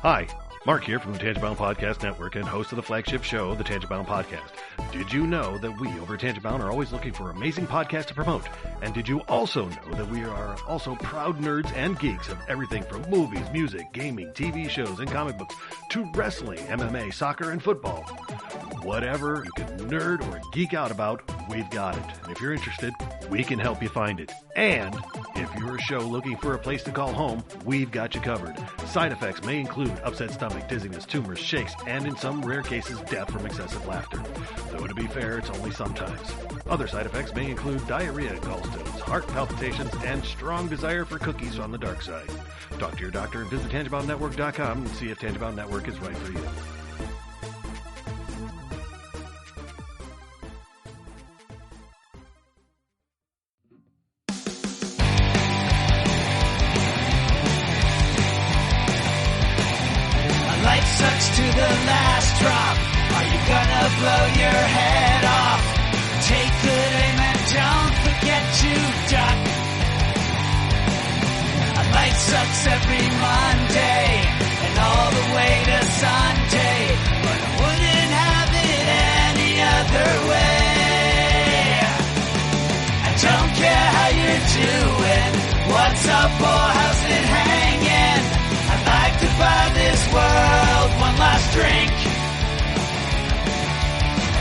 Hi, Mark here from the Tangent-Bound Podcast Network and host of the flagship show, the Tangent-Bound Podcast. Did you know that we over at Tangent-Bound are always looking for amazing podcasts to promote? And did you also know that we are also proud nerds and geeks of everything from movies, music, gaming, TV shows, and comic books to wrestling, MMA, soccer, and football? Whatever you can nerd or geek out about, we've got it. And if you're interested, we can help you find it. And if you're a show looking for a place to call home, we've got you covered. Side effects may include upset stomach, dizziness, tumors, shakes, and in some rare cases, death from excessive laughter. Though to be fair, it's only sometimes. Other side effects may include diarrhea, gallstones, heart palpitations, and strong desire for cookies on the dark side. Talk to your doctor and visit TangentBoundNetwork.com and see if Tangent-Bound Network is right for you. Sucks to the last drop. Are you gonna blow your head off? Take good aim and don't forget to duck. A light sucks every Monday and all the way to Sunday, but I wouldn't have it any other way. I don't care how you're doing, what's up or how's it hanging. I'd like to buy this world one last drink.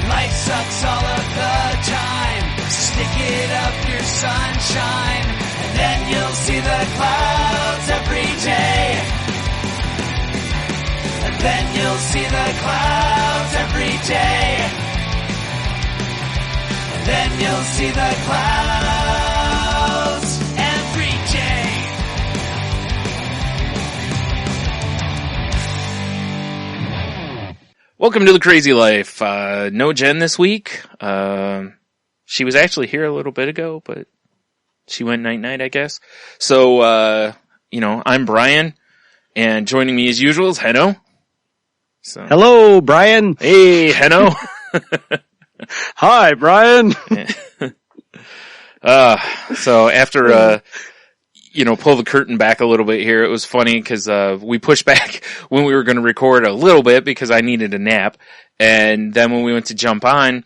Life sucks all of the time. Stick it up your sunshine, and then you'll see the clouds every day. And then you'll see the clouds every day. And then you'll see the clouds every day. Welcome to the Crazy Life. No Jen this week. She was actually here a little bit ago, but she went night-night, I guess. So, I'm Brian, and joining me as usual is Henno. So. Hello, Brian. Hey, Henno. Hi, Brian. So after, pull the curtain back a little bit here. It was funny because we pushed back when we were going to record a little bit because I needed a nap. And then when we went to jump on,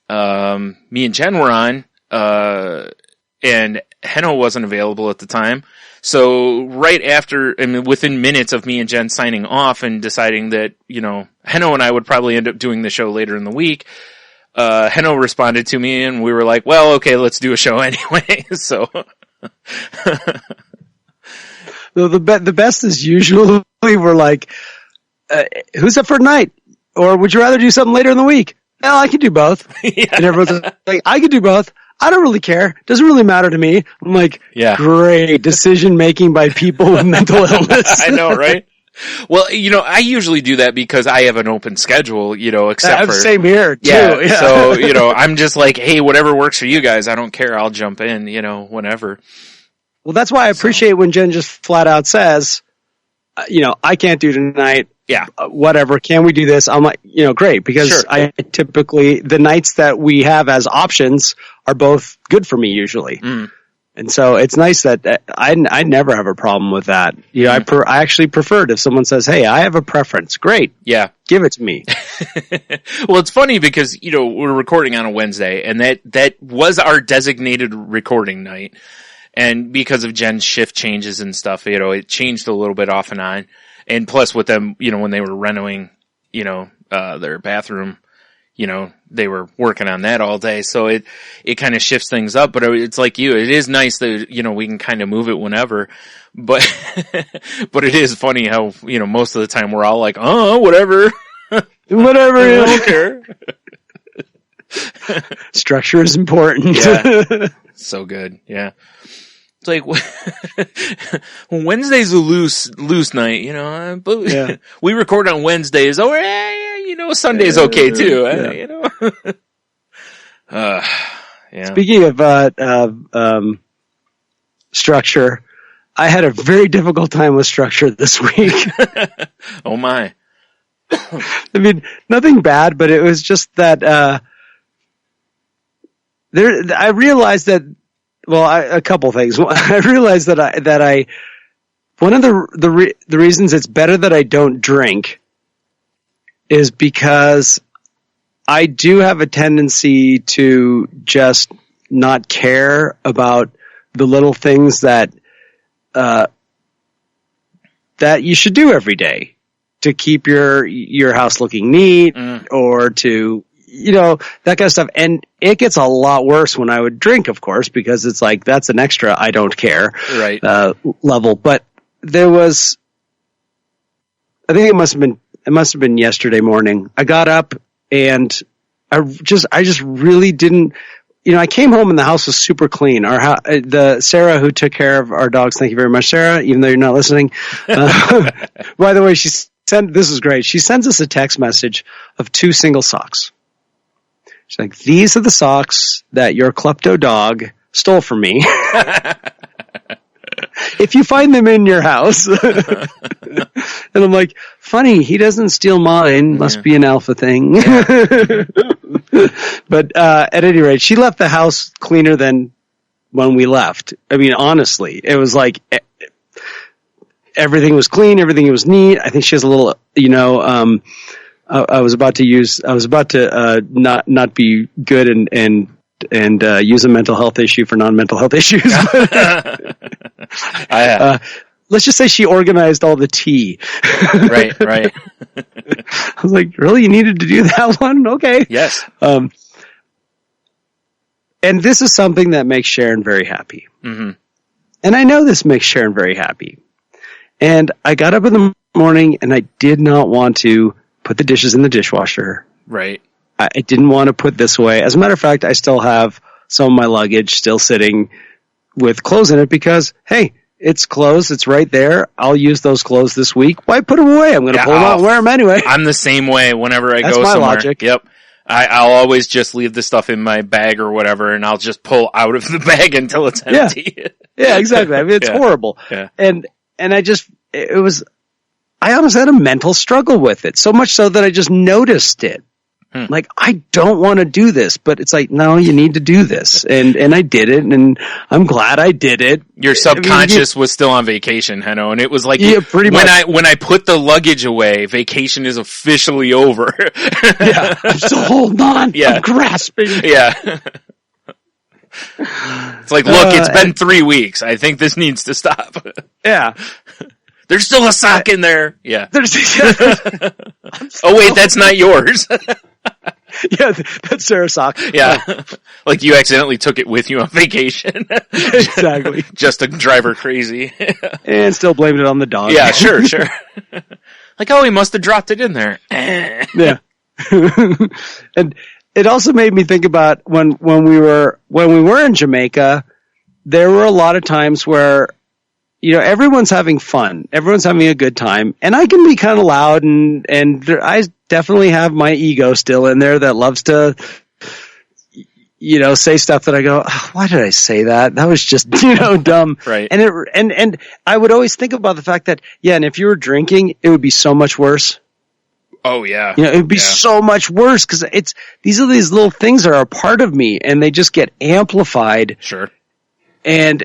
me and Jen were on, and Henno wasn't available at the time. So right after, within minutes of me and Jen signing off and deciding that, Henno and I would probably end up doing the show later in the week, Henno responded to me and we were like, well, okay, let's do a show anyway. So... The best is usually we're like, who's up for tonight? Or would you rather do something later in the week? Well, I can do both. Yeah. And everyone's like, I can do both. I don't really care. Doesn't really matter to me. I'm like, yeah. Great decision making by people with mental illness. I know, right? Well, I usually do that because I have an open schedule, except for... Same here, too. Yeah. So, I'm just like, hey, whatever works for you guys, I don't care. I'll jump in, whenever. Well, that's why I appreciate when Jen just flat out says, I can't do tonight. Yeah. Whatever. Can we do this? I'm like, great. Because sure. I typically, the nights that we have as options are both good for me usually. Mm. And so it's nice that I never have a problem with that. I actually prefer it if someone says, hey, I have a preference. Great. Yeah. Give it to me. Well, it's funny because, we're recording on a Wednesday and that was our designated recording night. And because of Jen's shift changes and stuff, it changed a little bit off and on. And plus with them, when they were renovating, their bathroom, they were working on that all day. So it kind of shifts things up, but it's like it is nice that, we can kind of move it whenever, but, but it is funny how, most of the time we're all like, oh, whatever, whatever. I don't care. Structure is important. Yeah. So good. Yeah. It's like Wednesday's a loose night, but yeah. We record on Wednesdays. Oh, Sunday's okay too. Yeah. Speaking of structure, I had a very difficult time with structure this week. Oh my! Nothing bad, but it was just that I realized that. Well, a couple things. I realized that I one of the reasons it's better that I don't drink is because I do have a tendency to just not care about the little things that you should do every day to keep your house looking neat or to, that kind of stuff. And it gets a lot worse when I would drink, of course, because it's like, that's an extra I don't care level. But there was, I think it must have been yesterday morning. I got up and I just really didn't, I came home and the house was super clean. The Sarah who took care of our dogs, thank you very much, Sarah, even though you're not listening. By the way, this is great. She sends us a text message of 2 single socks. She's like, these are the socks that your klepto dog stole from me. If you find them in your house. And I'm like, funny, he doesn't steal mine. Must be an alpha thing. Yeah. But at any rate, she left the house cleaner than when we left. I mean, honestly, it was like everything was clean, everything was neat. I think she has a little, I was about to not be good and use a mental health issue for non-mental health issues. Let's just say she organized all the tea. Right. I was like, really? You needed to do that one? Okay. Yes. And this is something that makes Sharon very happy. Mm-hmm. And I know this makes Sharon very happy. And I got up in the morning and I did not want to put the dishes in the dishwasher. Right. I didn't want to put this away. As a matter of fact, I still have some of my luggage still sitting with clothes in it because, hey, it's clothes. It's right there. I'll use those clothes this week. Why put them away? I'm going to pull them out and wear them anyway. I'm the same way whenever I go somewhere. That's my logic. Yep. I'll always just leave the stuff in my bag or whatever, and I'll just pull out of the bag until it's empty. Yeah, exactly. I mean, it's horrible. Yeah. And I almost had a mental struggle with it. So much so that I just noticed it. Like, I don't want to do this, but it's like, no, you need to do this. And I did it, and I'm glad I did it. Your subconscious was still on vacation, Heno, and it was like, pretty much. When I put the luggage away, vacation is officially over. Yeah, I'm still holding on. Yeah. I'm grasping. Yeah. It's like, look, it's been 3 weeks. I think this needs to stop. Yeah. There's still a sock in there. Yeah. Oh, wait, that's not yours. Yeah, that's Sarah's sock. Yeah. Like you accidentally took it with you on vacation. Exactly. Just to drive her crazy. And still blamed it on the dog. Yeah, sure. Like, oh, he must have dropped it in there. Yeah. And it also made me think about when we were in Jamaica, there were a lot of times where, everyone's having fun. Everyone's having a good time. And I can be kind of loud and I definitely have my ego still in there that loves to, say stuff that I go, oh, why did I say that? That was just, dumb. Right. And I would always think about the fact that, and if you were drinking, it would be so much worse. Oh yeah. It would be so much worse because these little things that are a part of me and they just get amplified. Sure. And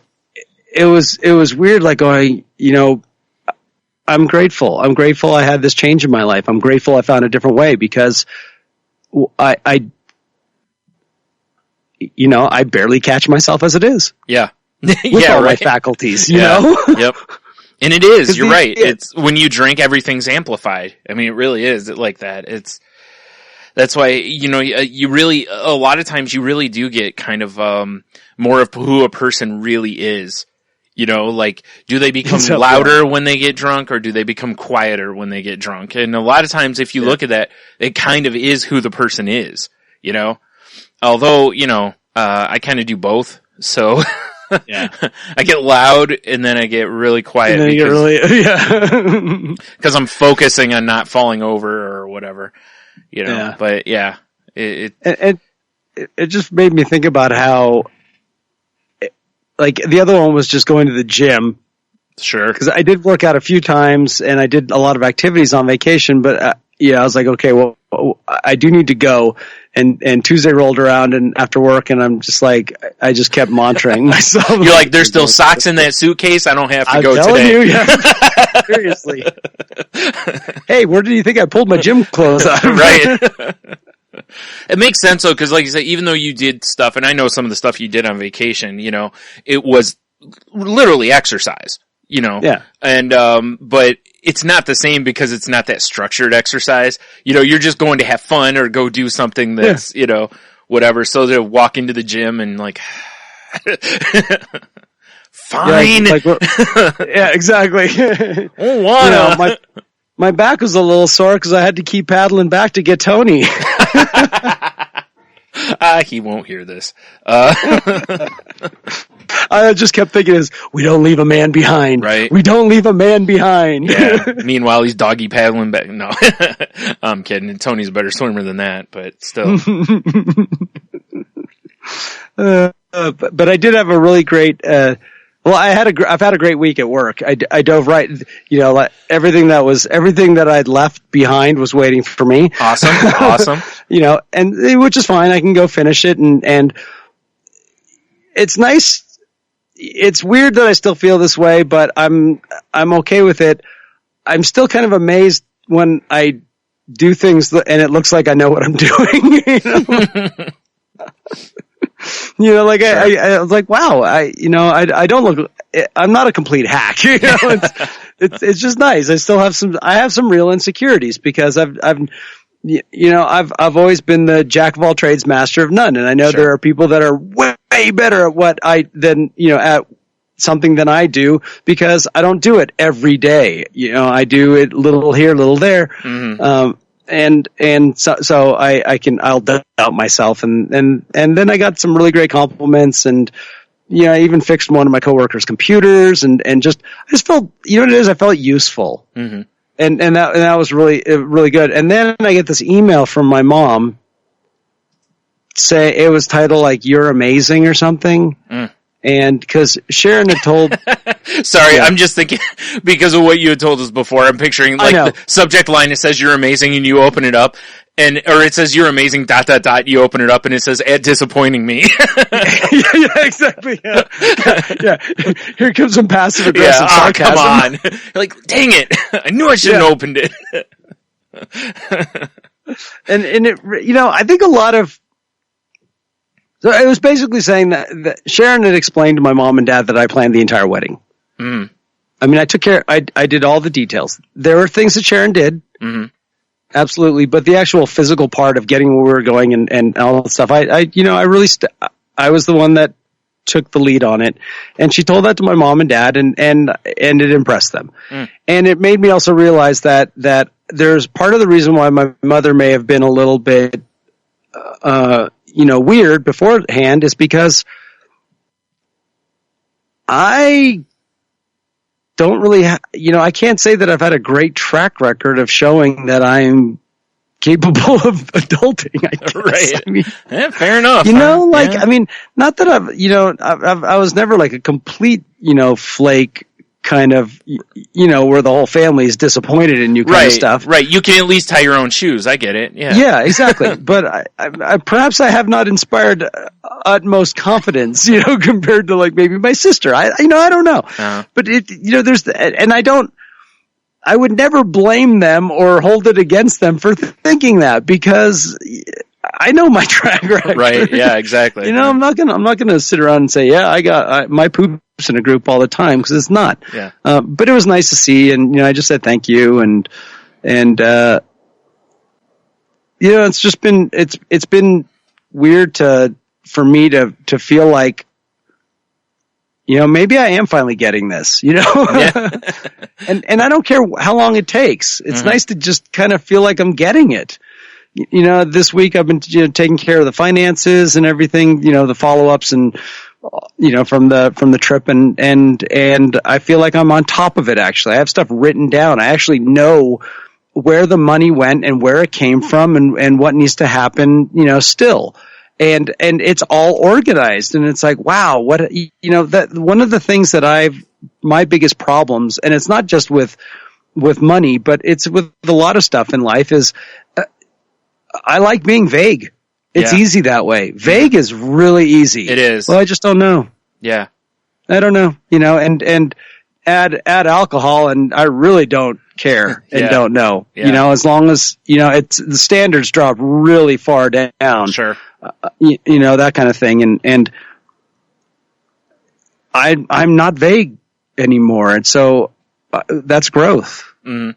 it was weird, like going, I'm grateful. I'm grateful I had this change in my life. I'm grateful I found a different way because I barely catch myself as it is. Yeah. With all my faculties, you know? Yep. And it is, you're right. It's when you drink, everything's amplified. I mean, it really is like that. That's why, you really, a lot of times you really do get kind of, more of who a person really is. Like, do they become louder when they get drunk or do they become quieter when they get drunk? And a lot of times if you look at that, it kind of is who the person is, although, I kind of do both. So yeah, I get loud and then I get really quiet because I'm focusing on not falling over or whatever, but yeah, it just made me think about how, like the other one was just going to the gym. Sure. Because I did work out a few times and I did a lot of activities on vacation, but I was like, okay, well, I do need to go. And Tuesday rolled around and after work, and I'm just like, I just kept mantraing myself. You're like, there's still socks in that suitcase. I don't have to go telling today. You, yeah. Seriously. Hey, where do you think I pulled my gym clothes out of? Right. It makes sense though, because like you said, even though you did stuff, and I know some of the stuff you did on vacation, it was literally exercise, Yeah. And, but it's not the same because it's not that structured exercise. You're just going to have fun or go do something that's, whatever. So to walk into the gym and like, fine. Yeah, yeah, exactly. Oh, wanna. My back was a little sore because I had to keep paddling back to get Tony. He won't hear this. I just kept thinking we don't leave a man behind. Right. We don't leave a man behind. Yeah. Meanwhile, he's doggy paddling back. No, I'm kidding. Tony's a better swimmer than that, but still. But I did have a really great, I've had a great week at work. I dove right, like everything that I'd left behind was waiting for me. Awesome. And which is fine. I can go finish it and it's nice. It's weird that I still feel this way, but I'm okay with it. I'm still kind of amazed when I do things and it looks like I know what I'm doing. Like sure. I was like, wow, I don't look, I'm not a complete hack. It's just nice. I have some real insecurities because I've always been the jack of all trades, master of none. And I know sure. there are people that are way better at what at something than I do because I don't do it every day. I do it little here, little there. Mm-hmm. And so I'll doubt myself and then I got some really great compliments and, I even fixed one of my coworkers' computers and I just felt, what it is? I felt useful. Mm-hmm. And that was really, really good. And then I get this email from my mom say it was titled like, "You're amazing" or something. Mm. And cause Sharon had told, sorry, yeah. I'm just thinking because of what you had told us before, I'm picturing like the subject line, it says "You're amazing" and you open it up or it says "You're amazing ... you open it up and it says "at disappointing me." yeah, exactly. Yeah. Here comes some passive aggressive sarcasm. Come on. Like, dang it. I knew I shouldn't have opened it. and it, I think a lot of, so it was basically saying that Sharon had explained to my mom and dad that I planned the entire wedding. Mm. I mean, I took care, I did all the details. There were things that Sharon did. Mm-hmm. Absolutely. But the actual physical part of getting where we were going and all that stuff, I was the one that took the lead on it. And she told that to my mom and dad and it impressed them. Mm. And it made me also realize that there's part of the reason why my mother may have been a little bit, weird beforehand is because I don't really, I can't say that I've had a great track record of showing that I'm capable of adulting, I guess. Right. I mean, yeah, fair enough. I mean, not that I was never like a complete, flake kind of, where the whole family is disappointed in you kind of stuff. Right. You can at least tie your own shoes. I get it. Yeah. Yeah, exactly. But I perhaps I have not inspired utmost confidence, compared to like maybe my sister. I don't know. Uh-huh. But I would never blame them or hold it against them for thinking that because I know my track record. Right. Yeah, exactly. I'm not gonna sit around and say, yeah, I got my poops in a group all the time because it's not. Yeah. But it was nice to see, and I just said thank you, and it's just been it's been weird for me to feel like, maybe I am finally getting this, Yeah. and I don't care how long it takes. It's nice to just kind of feel like I'm getting it. This week I've been, taking care of the finances and everything, the follow-ups and, from the trip and I feel like I'm on top of it actually. I have stuff written down. I actually know where the money went and where it came from and what needs to happen, still. And it's all organized and it's like, wow, that one of the things that my biggest problems, and it's not just with with money, but it's with a lot of stuff in life is, I like being vague. It's easy that way. Vague is really easy. It is. Well, I just don't know. Yeah. I don't know, and add alcohol and I really don't care and don't know, as long as, it's the standards drop really far down. Sure. That kind of thing. And I'm not vague anymore. And so that's growth. Mm-hmm.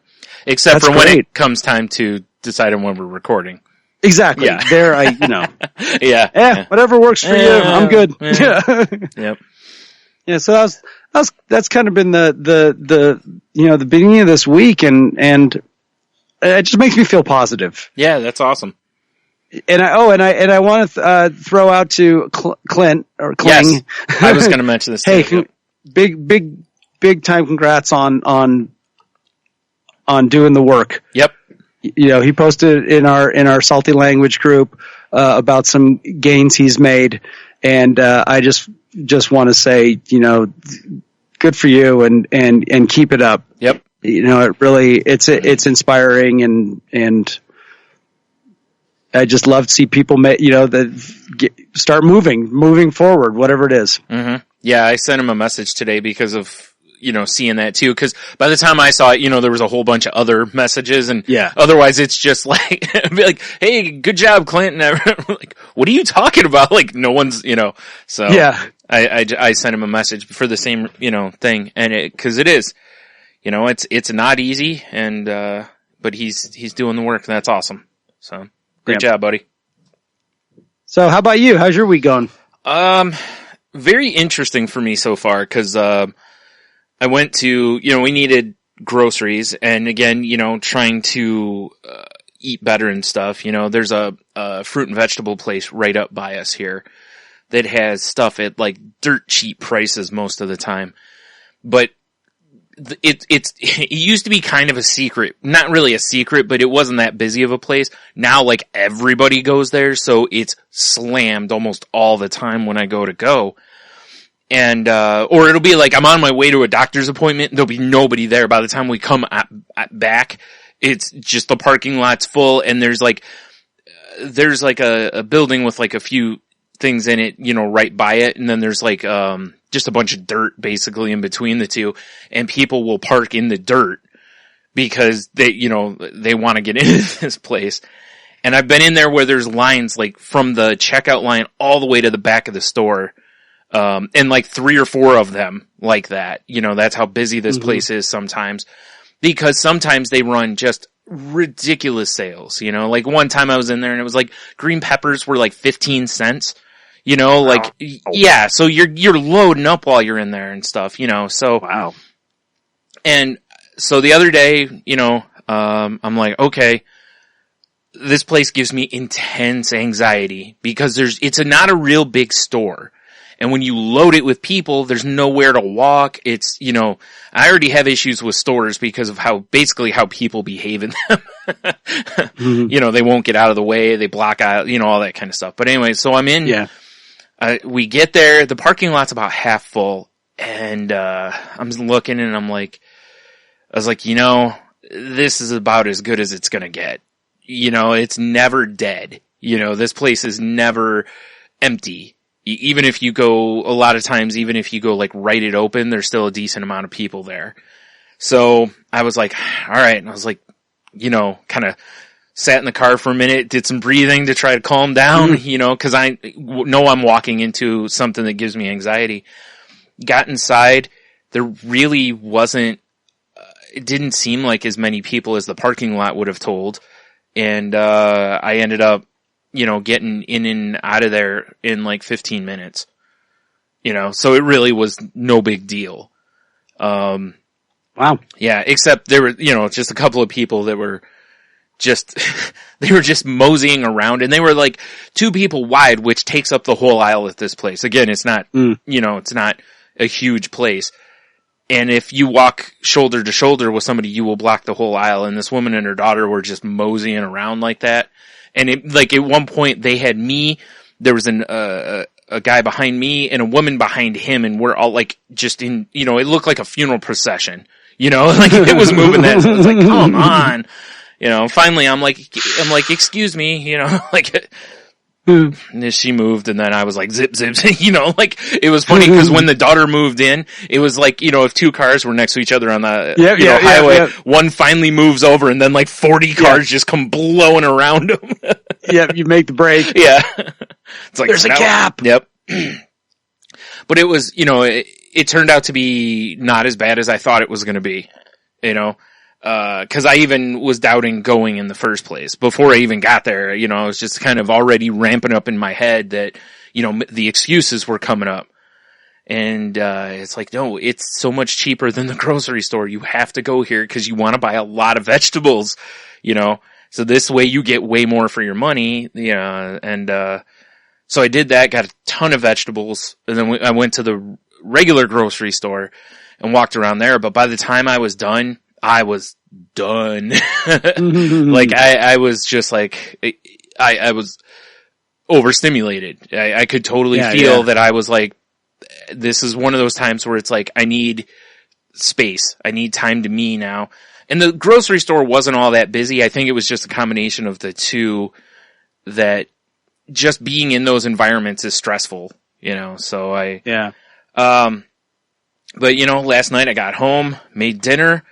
Except that's for great. when it comes time to decide on when we're recording. Exactly. Yeah. There, whatever works for you. I'm good. Yeah. Yep. Yeah. So that's kind of been the beginning of this week and it just makes me feel positive. Yeah. That's awesome. And I want to throw out to Clint or Kling. Yes. I was going to mention this. Hey, big time congrats on doing the work. Yep. He posted in our salty language group about some gains he's made, and I just want to say, good for you and keep it up. Yep. It really it's inspiring and I just love to see people start moving forward, whatever it is. Mm-hmm. Yeah, I sent him a message today because of seeing that too, because by the time I saw it, there was a whole bunch of other messages, and otherwise it's just like, be like, hey, good job, Clint, and like, what are you talking about? Like, no one's, so yeah. I sent him a message for the same, thing, and cause it is, it's not easy, and, but he's doing the work, and that's awesome. So, great job, buddy. So how about you? How's your week going? Very interesting for me so far, cause, I went to, we needed groceries, and again, trying to eat better and stuff. There's a fruit and vegetable place right up by us here that has stuff at like dirt cheap prices most of the time. But it used to be kind of a secret, not really a secret, but it wasn't that busy of a place. Now, like, everybody goes there, so it's slammed almost all the time when I go. And, or it'll be like I'm on my way to a doctor's appointment, there'll be nobody there. By the time we come back, it's just the parking lot's full, and there's like a building with like a few things in it, right by it, and then there's like, just a bunch of dirt basically in between the two, and people will park in the dirt because they want to get into this place. And I've been in there where there's lines like from the checkout line all the way to the back of the store. And like 3 or 4 of them like that, that's how busy this place is sometimes, because sometimes they run just ridiculous sales, like one time I was in there and it was like green peppers were like 15 cents, like, yeah, so you're loading up while you're in there and stuff, so. Wow. And so the other day, I'm like, okay, this place gives me intense anxiety because it's not a real big store. And when you load it with people, there's nowhere to walk. It's, I already have issues with stores because of how people behave in them. They won't get out of the way. They block out, all that kind of stuff. But anyway, so I'm in. Yeah. We get there. The parking lot's about half full. And, I'm looking and I was like, this is about as good as it's going to get. It's never dead. This place is never empty. Even if you go, a lot of times, even if you go like write it open, there's still a decent amount of people there. So I was like, all right. And I was like, kind of sat in the car for a minute, did some breathing to try to calm down, cause I know I'm walking into something that gives me anxiety. Got inside. There really wasn't, it didn't seem like as many people as the parking lot would have told. And, I ended up, getting in and out of there in like 15 minutes, so it really was no big deal. Wow. Yeah. Except there were, just a couple of people that were just, they were just moseying around, and they were like 2 people wide, which takes up the whole aisle at this place. Again, it's not, it's not a huge place. And if you walk shoulder to shoulder with somebody, you will block the whole aisle. And this woman and her daughter were just moseying around like that. And at one point they had me, there was a guy behind me and a woman behind him, and we're all like just in, it looked like a funeral procession, You know, like it was moving that. So I was like, come on. You know, finally I'm like, excuse me, you know, like, and she moved and then I was like, zip, zip, you know, like it was funny because when the daughter moved in, it was like, you know, if two cars were next to each other on the highway, one finally moves over and then like 40 cars just come blowing around them. You make the break. Yeah. It's like, there's a gap. Yep. But it was, you know, it turned out to be not as bad as I thought it was going to be, you know. Cause I even was doubting going in the first place before I even got there. You know, I was just kind of already ramping up in my head that, you know, the excuses were coming up. And, it's like, no, it's so much cheaper than the grocery store. You have to go here cause you want to buy a lot of vegetables, you know, so this way you get way more for your money. Yeah. And, so I did that, got a ton of vegetables, and then I went to the regular grocery store and walked around there. But by the time I was done, I was done. Like I was just like, I was overstimulated. I could totally feel that I was like, this is one of those times where it's like, I need space. I need time to me now. And the grocery store wasn't all that busy. I think it was just a combination of the two that just being in those environments is stressful, you know, so but you know, last night I got home, made dinner,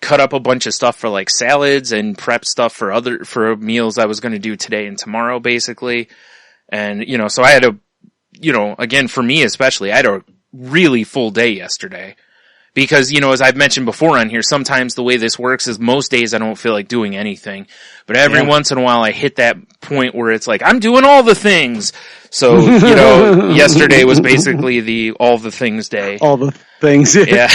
cut up a bunch of stuff for like salads and prep stuff for meals I was going to do today and tomorrow basically. And, you know, so I had you know, again, for me especially, I had a really full day yesterday because, you know, as I've mentioned before on here, sometimes the way this works is most days I don't feel like doing anything, but every once in a while I hit that point where it's like, I'm doing all the things. So, you know, yesterday was basically all the things day. All the things. Yeah.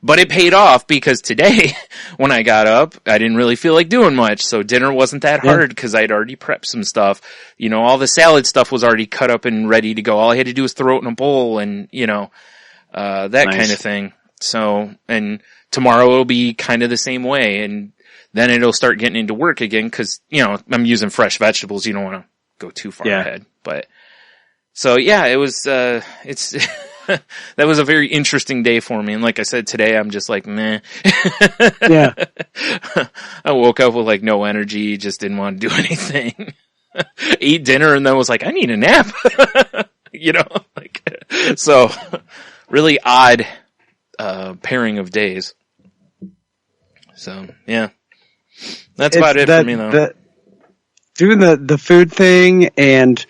But it paid off because today, when I got up, I didn't really feel like doing much. So dinner wasn't that hard because I'd already prepped some stuff. You know, all the salad stuff was already cut up and ready to go. All I had to do was throw it in a bowl and, you know, that kind of thing. So, and tomorrow it'll be kind of the same way. And then it'll start getting into work again because, you know, I'm using fresh vegetables. You don't want to go too far ahead. But, so yeah, it was, it's... that was a very interesting day for me. And like I said, today I'm just like, meh. Yeah. I woke up with like no energy, just didn't want to do anything. Ate dinner and then was like, I need a nap. You know, like, so really odd, pairing of days. So yeah, that's about it for me though. Doing the food thing and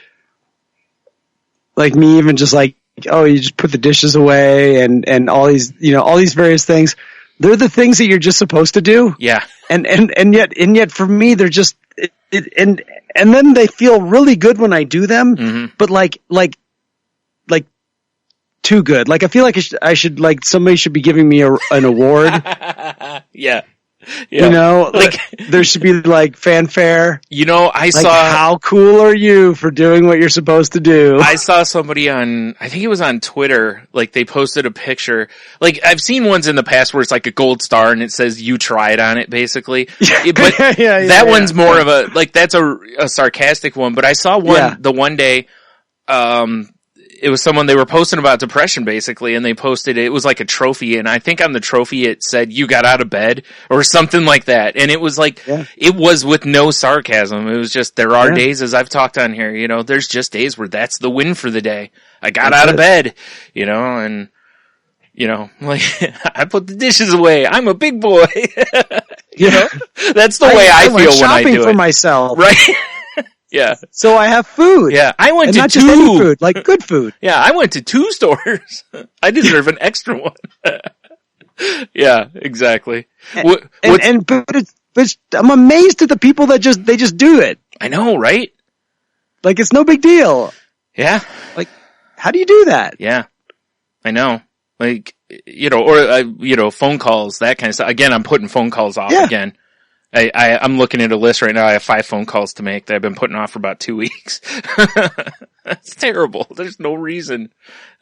like me even just like, oh, you just put the dishes away and all these, you know, all these various things. They're the things that you're just supposed to do. Yeah. And yet for me, they're just, and then they feel really good when I do them, but like too good. Like I feel like I should like somebody should be giving me an award. Yeah. You know, like there should be like fanfare. You know, I saw how cool are you for doing what you're supposed to do? I saw somebody I think it was on Twitter, like they posted a picture. Like I've seen ones in the past where it's like a gold star and it says you tried on it basically. But that one's more of a, like that's a sarcastic one, but I saw one the one day, it was someone, they were posting about depression basically, and they posted, it was like a trophy, and I think on the trophy it said, you got out of bed, or something like that. And it was like, it was with no sarcasm. It was just, there are days, as I've talked on here, you know, there's just days where that's the win for the day. I got out of bed, you know, and, you know, like, I put the dishes away. I'm a big boy. You know, that's the way I feel when I do it. Shopping for myself. Right? Yeah. So I have food. Yeah. I went and to not just any food, like good food. Yeah. I went to 2 stores. I deserve an extra one. Yeah, exactly. But I'm amazed at the people that they just do it. I know, right? Like it's no big deal. Yeah. Like, how do you do that? Yeah. I know. Like, you know, or, you know, phone calls, that kind of stuff. Again, I'm putting phone calls off again. I'm looking at a list right now. I have 5 phone calls to make that I've been putting off for about 2 weeks. That's terrible. There's no reason.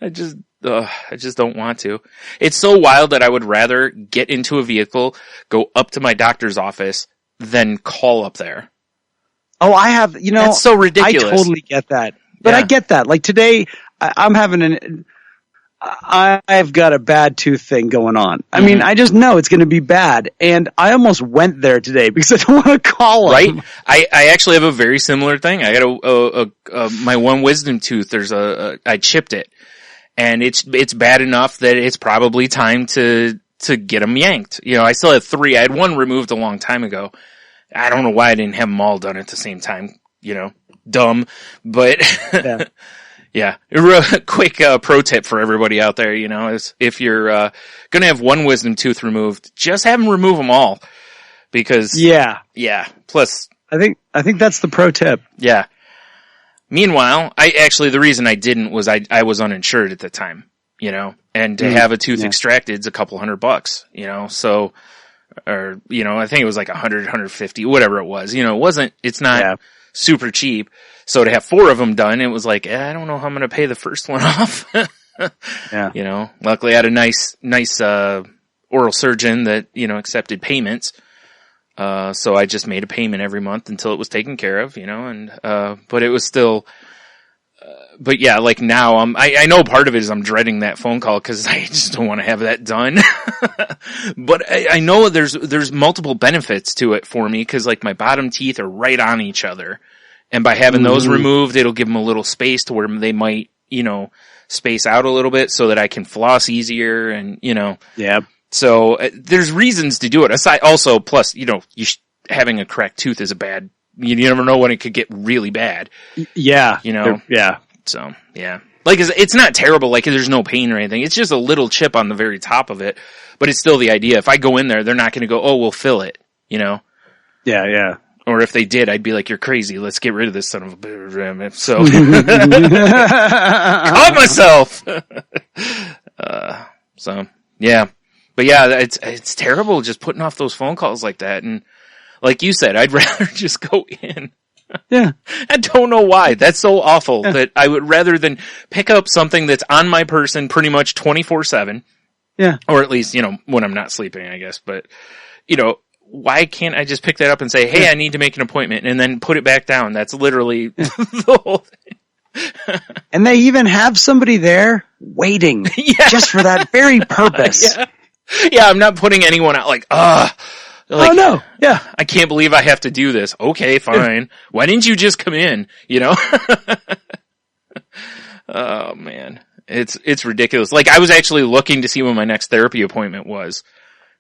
I just don't want to. It's so wild that I would rather get into a vehicle, go up to my doctor's office, than call up there. Oh, I have, you know. That's so ridiculous. I totally get that. But I get that. Like today, I'm having I've got a bad tooth thing going on. I mean, I just know it's going to be bad, and I almost went there today because I don't want to call him. Right? I actually have a very similar thing. I got my one wisdom tooth. I chipped it, and it's bad enough that it's probably time to get them yanked. You know, I still have 3. I had 1 removed a long time ago. I don't know why I didn't have them all done at the same time. You know, dumb, but. Yeah. Yeah. A real quick pro tip for everybody out there, you know, is if you're going to have 1 wisdom tooth removed, just have them remove them all. Because yeah. Plus I think that's the pro tip. Yeah. Meanwhile, the reason I didn't was I was uninsured at the time, you know, and to have a tooth extracted is a couple $100, you know, so, or, you know, I think it was like 100, 150, whatever it was, you know, it's not super cheap. So to have 4 of them done, it was like, I don't know how I'm going to pay the first one off. Yeah. You know, luckily I had a nice, oral surgeon that, you know, accepted payments. So I just made a payment every month until it was taken care of, you know, and, but it was still, but yeah, like now I know part of it is I'm dreading that phone call because I just don't want to have that done. But I know there's multiple benefits to it for me because like my bottom teeth are right on each other. And by having those removed, it'll give them a little space to where they might, you know, space out a little bit so that I can floss easier and, you know. Yeah. So there's reasons to do it. Aside, also, plus, you know, having a cracked tooth is you never know when it could get really bad. Yeah. You know? Yeah. So, yeah. Like, it's not terrible. Like, there's no pain or anything. It's just a little chip on the very top of it. But it's still the idea. If I go in there, they're not going to go, oh, we'll fill it, you know? Yeah, yeah. Or if they did, I'd be like, you're crazy. Let's get rid of this son of a bitch. So, caught myself. So, yeah. But yeah, it's terrible just putting off those phone calls like that. And like you said, I'd rather just go in. Yeah. I don't know why. That's so awful that I would rather than pick up something that's on my person pretty much 24/7. Yeah. Or at least, you know, when I'm not sleeping, I guess. But, you know, why can't I just pick that up and say, hey, I need to make an appointment and then put it back down? That's literally the whole thing. And they even have somebody there waiting just for that very purpose. Yeah, I'm not putting anyone out like, like, oh no. Yeah. I can't believe I have to do this. Okay, fine. Why didn't you just come in? You know? Oh man. It's ridiculous. Like I was actually looking to see when my next therapy appointment was.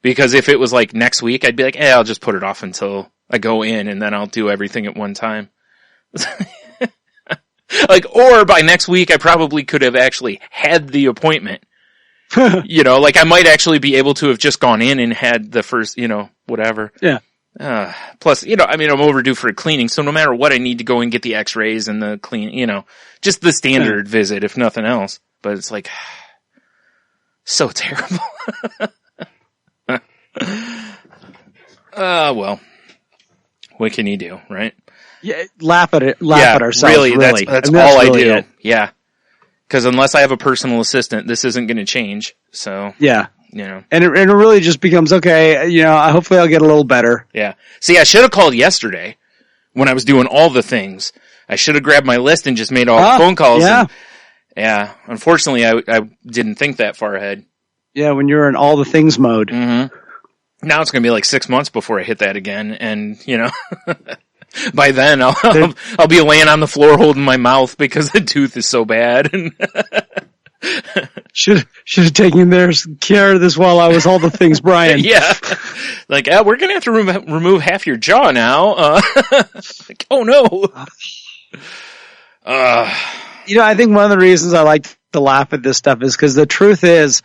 Because if it was like next week, I'd be like, I'll just put it off until I go in and then I'll do everything at one time. Like, or by next week, I probably could have actually had the appointment. You know, like I might actually be able to have just gone in and had the first, you know, whatever. Yeah. Plus, you know, I mean, I'm overdue for a cleaning, so no matter what, I need to go and get the x-rays and the clean, you know, just the standard visit, if nothing else. But it's like, so terrible. Well, what can you do, right? Yeah, laugh at ourselves. Really. That's all I do. It. Yeah. Because unless I have a personal assistant, this isn't going to change. So yeah, you know, and it really just becomes okay. You know, hopefully I'll get a little better. Yeah. See, I should have called yesterday when I was doing all the things. I should have grabbed my list and just made all the phone calls. Yeah. Yeah. Unfortunately, I didn't think that far ahead. Yeah, when you're in all the things mode. Mm-hmm. Now it's going to be like 6 months before I hit that again. And, you know, by then I'll be laying on the floor holding my mouth because the tooth is so bad. Should have taken care of this while I was all the things, Brian. Yeah. Like, we're going to have to remove half your jaw now. Like, oh no. You know, I think one of the reasons I like to laugh at this stuff is because the truth is,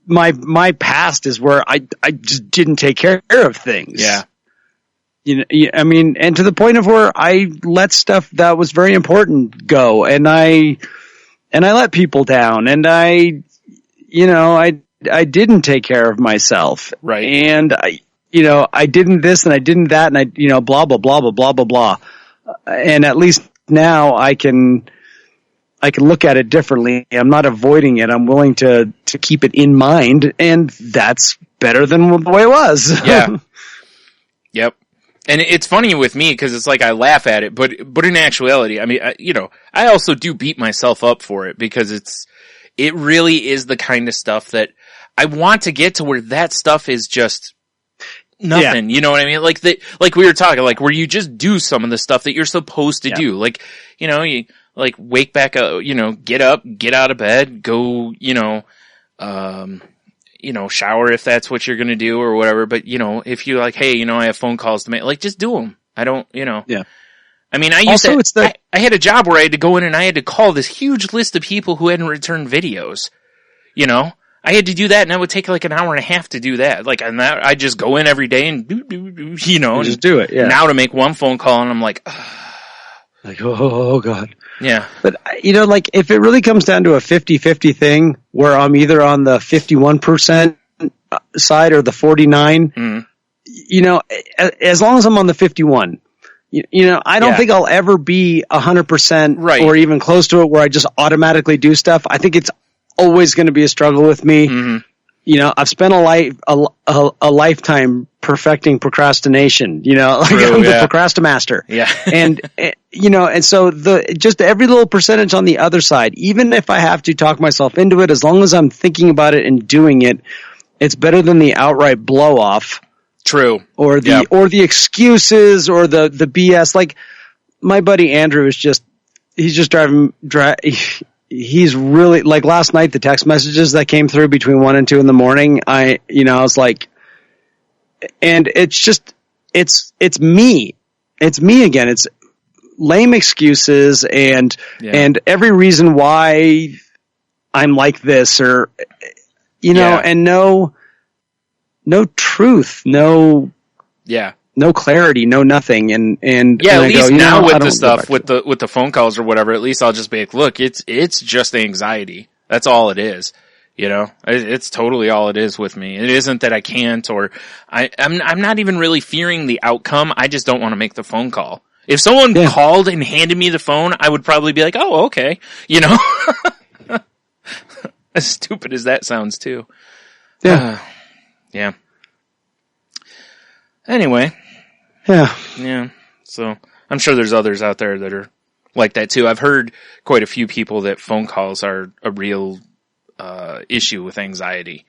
my past is where I just didn't take care of things. Yeah. You know, I mean, and to the point of where I let stuff that was very important go, and I let people down, and I didn't take care of myself. Right. And I didn't this and I didn't that, and I, blah, blah, blah, blah, blah, blah, blah. And at least now I can look at it differently. I'm not avoiding it. I'm willing to keep it in mind, and that's better than the way it was. Yeah. Yep. And it's funny with me because it's like I laugh at it, but in actuality, I mean, I also do beat myself up for it because it really is the kind of stuff that I want to get to where that stuff is just nothing. Yeah. You know what I mean? Like we were talking, like where you just do some of the stuff that you're supposed to do. Like, you like wake back up, get up, get out of bed, go, shower if that's what you're going to do or whatever. But, if you like, hey, I have phone calls to make, like, just do them. I don't, Yeah. I mean, I had a job where I had to go in and I had to call this huge list of people who hadn't returned videos. I had to do that and that would take like an hour and a half to do that. Like, and that, I just go in every day and just do it. Yeah. Now to make one phone call and I'm like, like, oh God. Yeah. But, like if it really comes down to a 50-50 thing where I'm either on the 51% side or the 49, as long as I'm on the 51, I don't think I'll ever be 100% or even close to it where I just automatically do stuff. I think it's always going to be a struggle with me. Mm-hmm. I've spent a lifetime perfecting procrastination, like I'm the procrastinator. Yeah. And, and so just every little percentage on the other side, even if I have to talk myself into it, as long as I'm thinking about it and doing it, it's better than the outright blow off. True. Or the excuses or the BS. Like my buddy Andrew is he's just he's really like last night, the text messages that came through between 1 and 2 in the morning. I was like, and it's me. It's me again. It's lame excuses and every reason why I'm like this or, and no truth, no clarity, no nothing. And at least now with the stuff, with the phone calls or whatever, at least I'll just be like, look, it's just anxiety. That's all it is. It's totally all it is with me. It isn't that I can't or I'm not even really fearing the outcome. I just don't want to make the phone call. If someone called and handed me the phone, I would probably be like, oh, okay. As stupid as that sounds too. Yeah. Yeah. Anyway. Yeah. Yeah. So I'm sure there's others out there that are like that too. I've heard quite a few people that phone calls are a real issue with anxiety.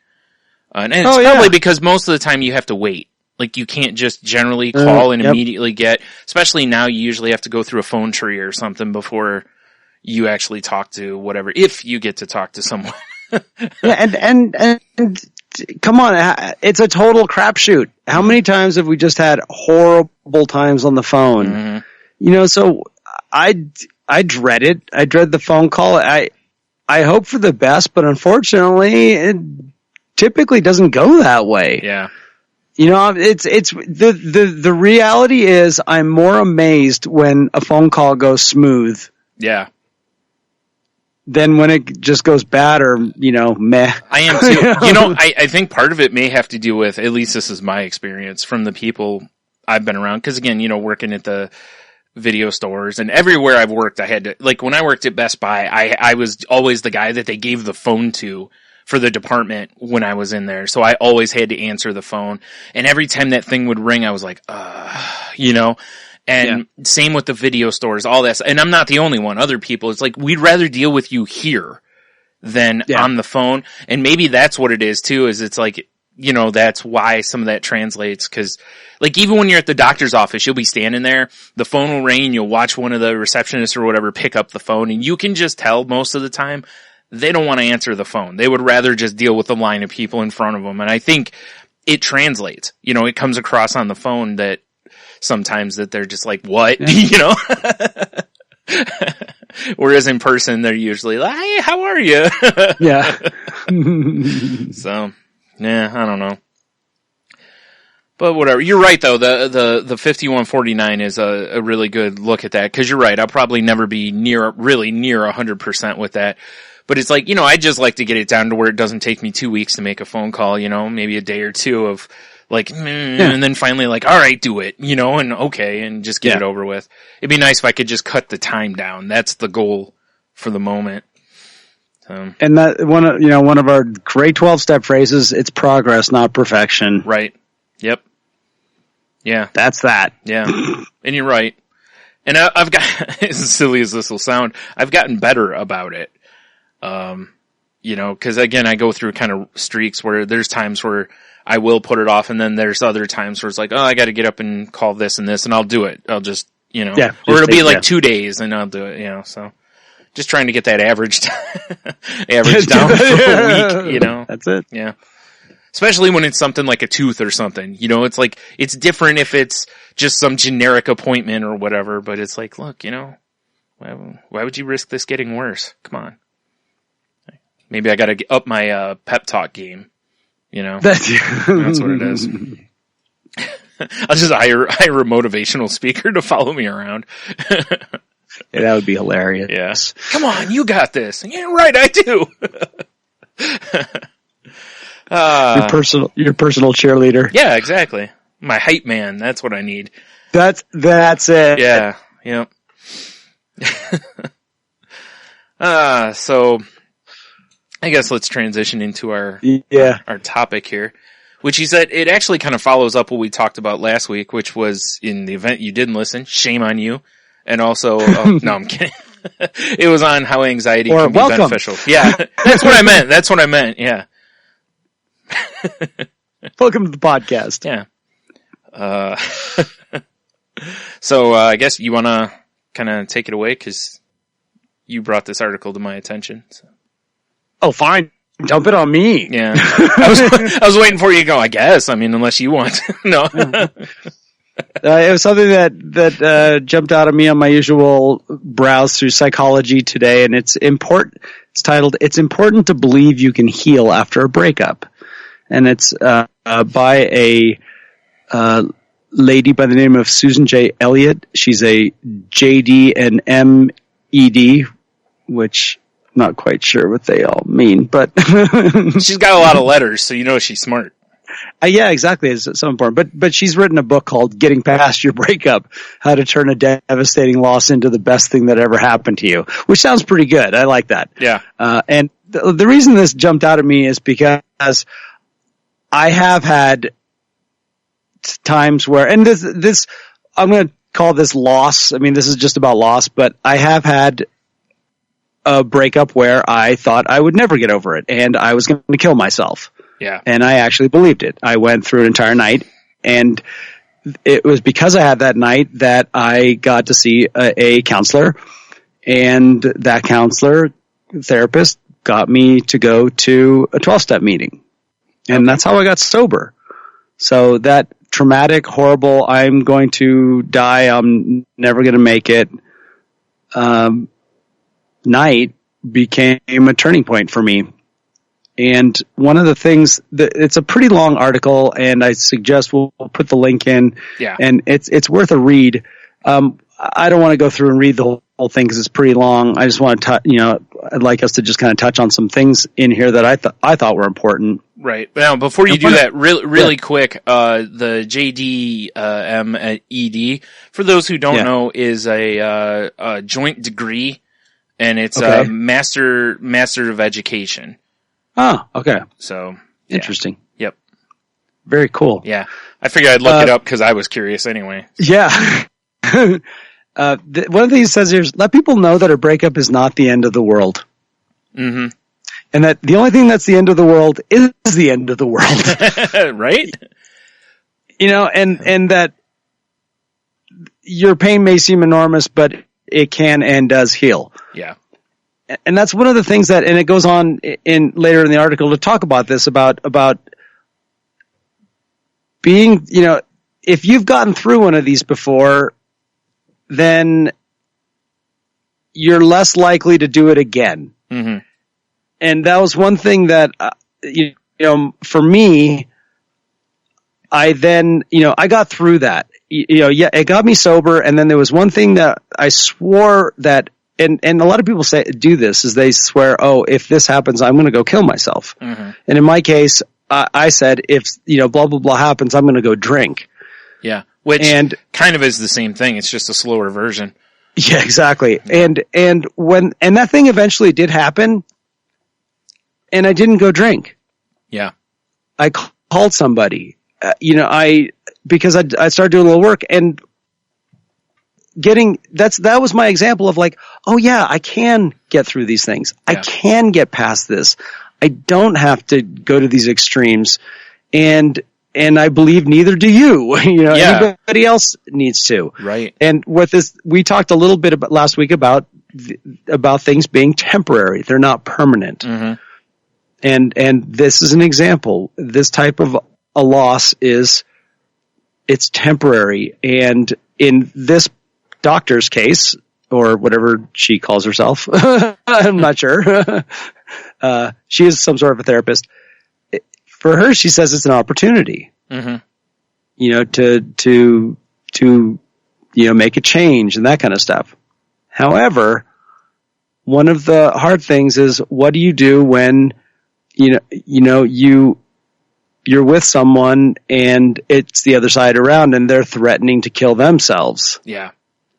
And it's probably because most of the time you have to wait. Like you can't just generally call and immediately get, especially now you usually have to go through a phone tree or something before you actually talk to whatever, if you get to talk to someone. and come on, it's a total crapshoot. How many times have we just had horrible times on the phone? Mm-hmm. So I dread it. I dread the phone call. I hope for the best, but unfortunately, it typically doesn't go that way. Yeah. It's the reality is I'm more amazed when a phone call goes smooth. Yeah. Than when it just goes bad or, meh. I am too. I think part of it may have to do with, at least this is my experience from the people I've been around. Cause again, working at the video stores and everywhere I've worked, I had to, like when I worked at Best Buy, I was always the guy that they gave the phone to for the department when I was in there. So I always had to answer the phone. And every time that thing would ring, I was like, And same with the video stores, all that. And I'm not the only one. Other people, it's like, we'd rather deal with you here than on the phone. And maybe that's what it is too, is it's like, that's why some of that translates. Cause like even when you're at the doctor's office, you'll be standing there, the phone will ring, you'll watch one of the receptionists or whatever pick up the phone and you can just tell most of the time they don't want to answer the phone. They would rather just deal with the line of people in front of them. And I think it translates, it comes across on the phone that sometimes that they're just like, what? Whereas in person, they're usually like, hey, how are you? Yeah. So, I don't know. But whatever. You're right though. The 5149 is a really good look at that. Cause you're right. I'll probably never be really near 100% with that. But it's like, I just like to get it down to where it doesn't take me 2 weeks to make a phone call, maybe a day or two of like, and then finally like, all right, do it, and okay, and just get it over with. It'd be nice if I could just cut the time down. That's the goal for the moment. So. And that one of our great 12-step phrases, it's progress, not perfection. Right. Yep. Yeah. That's that. Yeah. And you're right. And I've got, as silly as this will sound, I've gotten better about it. Cause again, I go through kind of streaks where there's times where I will put it off, and then there's other times where it's like, oh, I got to get up and call this and this, and I'll do it. I'll just, or it'll be like 2 days and I'll do it, so just trying to get that average down for a week, That's it. Yeah. Especially when it's something like a tooth or something, it's like, it's different if it's just some generic appointment or whatever, but it's like, look, why would you risk this getting worse? Come on. Maybe I gotta up my, pep talk game, That's what it is. I'll just hire a motivational speaker to follow me around. Yeah, that would be hilarious. Yes. Come on, you got this. Yeah, right, I do. Your personal cheerleader. Yeah, exactly. My hype man. That's what I need. That's it. Yeah. Yep. So I guess let's transition into our topic here, which is that it actually kind of follows up what we talked about last week, which was in the event you didn't listen. Shame on you. And also, no, I'm kidding. It was on how anxiety can be beneficial. Yeah, that's what I meant. Yeah. Welcome to the podcast. Yeah. So I guess you want to kind of take it away because you brought this article to my attention. So. Oh, fine. Dump it on me. Yeah. I was waiting for you to go, I guess. I mean, unless you want. No. It was something that jumped out of me on my usual browse through psychology today, and it's important. It's titled, "It's Important to Believe You Can Heal After a Breakup." And it's by a lady by the name of Susan J. Elliott. She's a JD and MED, which I'm not quite sure what they all mean, but she's got a lot of letters, so she's smart. Yeah, exactly. It's so important. But she's written a book called Getting Past Your Breakup, How to Turn a Devastating Loss into the Best Thing That Ever Happened to You, which sounds pretty good. I like that. Yeah. And the reason this jumped out at me is because I have had times where, and this, I'm going to call this loss. I mean, this is just about loss, but I have had a breakup where I thought I would never get over it and I was going to kill myself. Yeah. And I actually believed it. I went through an entire night, and it was because I had that night that I got to see a counselor, and that therapist got me to go to a 12-step meeting. And that's how I got sober. So that traumatic, horrible, I'm going to die, I'm never going to make it, night became a turning point for me. And one of the things it's a pretty long article, and I suggest we'll put the link in. Yeah. And it's worth a read. I don't want to go through and read the whole thing because it's pretty long. I just want to, I'd like us to just kind of touch on some things in here that I thought were important. Right. Now, before you do that, really quick, the JD for those who don't know, is a joint degree, and it's a master of education. Oh, okay. So interesting. Yep. Very cool. Yeah. I figured I'd look it up because I was curious anyway. Yeah. One of the things it says here is, let people know that a breakup is not the end of the world. Mm-hmm. And that the only thing that's the end of the world is the end of the world. Right? And that your pain may seem enormous, but it can and does heal. Yeah. And that's one of the things that, and it goes on in later in the article to talk about this, about being, if you've gotten through one of these before, then you're less likely to do it again. Mm-hmm. And that was one thing that, for me, I then, I got through that. It got me sober. And then there was one thing that I swore that, and a lot of people do this, is they swear, oh, if this happens, I'm going to go kill myself. Mm-hmm. And in my case, I said, if, blah, blah, blah happens, I'm going to go drink. Yeah. Which kind of is the same thing. It's just a slower version. Yeah, exactly. Yeah. And that thing eventually did happen, and I didn't go drink. Yeah. I called somebody. I because I started doing a little work and that was my example of like, oh yeah, I can get through these things. Yeah. I can get past this. I don't have to go to these extremes. And I believe neither do you. Anybody else needs to. Right. And with this, we talked a little bit about last week about things being temporary. They're not permanent. Mm-hmm. And this is an example. This type of a loss it's temporary. And in this doctor's case, or whatever she calls herself, I'm not sure. She is some sort of a therapist. For her, she says it's an opportunity, mm-hmm. To make a change and that kind of stuff. However, one of the hard things is, what do you do when, you're with someone and it's the other side around and they're threatening to kill themselves? Yeah.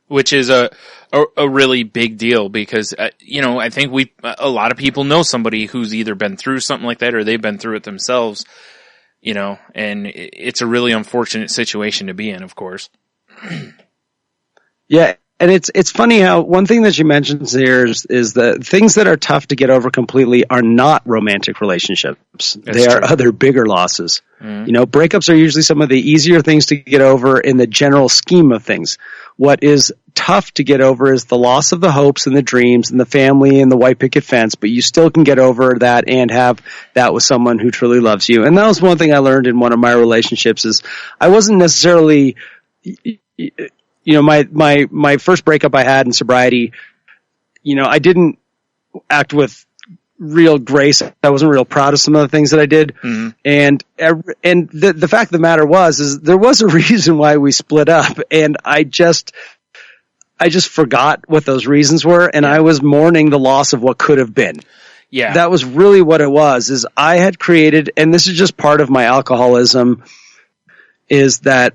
Which is a really big deal because, I think a lot of people know somebody who's either been through something like that or they've been through it themselves, and it's a really unfortunate situation to be in, of course. Yeah. And it's funny how one thing that she mentions here is that things that are tough to get over completely are not romantic relationships. They are other bigger losses. Mm-hmm. Breakups are usually some of the easier things to get over in the general scheme of things. What is tough to get over is the loss of the hopes and the dreams and the family and the white picket fence, but you still can get over that and have that with someone who truly loves you. And that was one thing I learned in one of my relationships is I wasn't necessarily, my first breakup I had in sobriety, I didn't act with real grace. I wasn't real proud of some of the things that I did. Mm-hmm. And the fact of the matter is there was a reason why we split up, and I just forgot what those reasons were, and I was mourning the loss of what could have been. Yeah. That was really what it was, is I had created, and this is just part of my alcoholism, is that,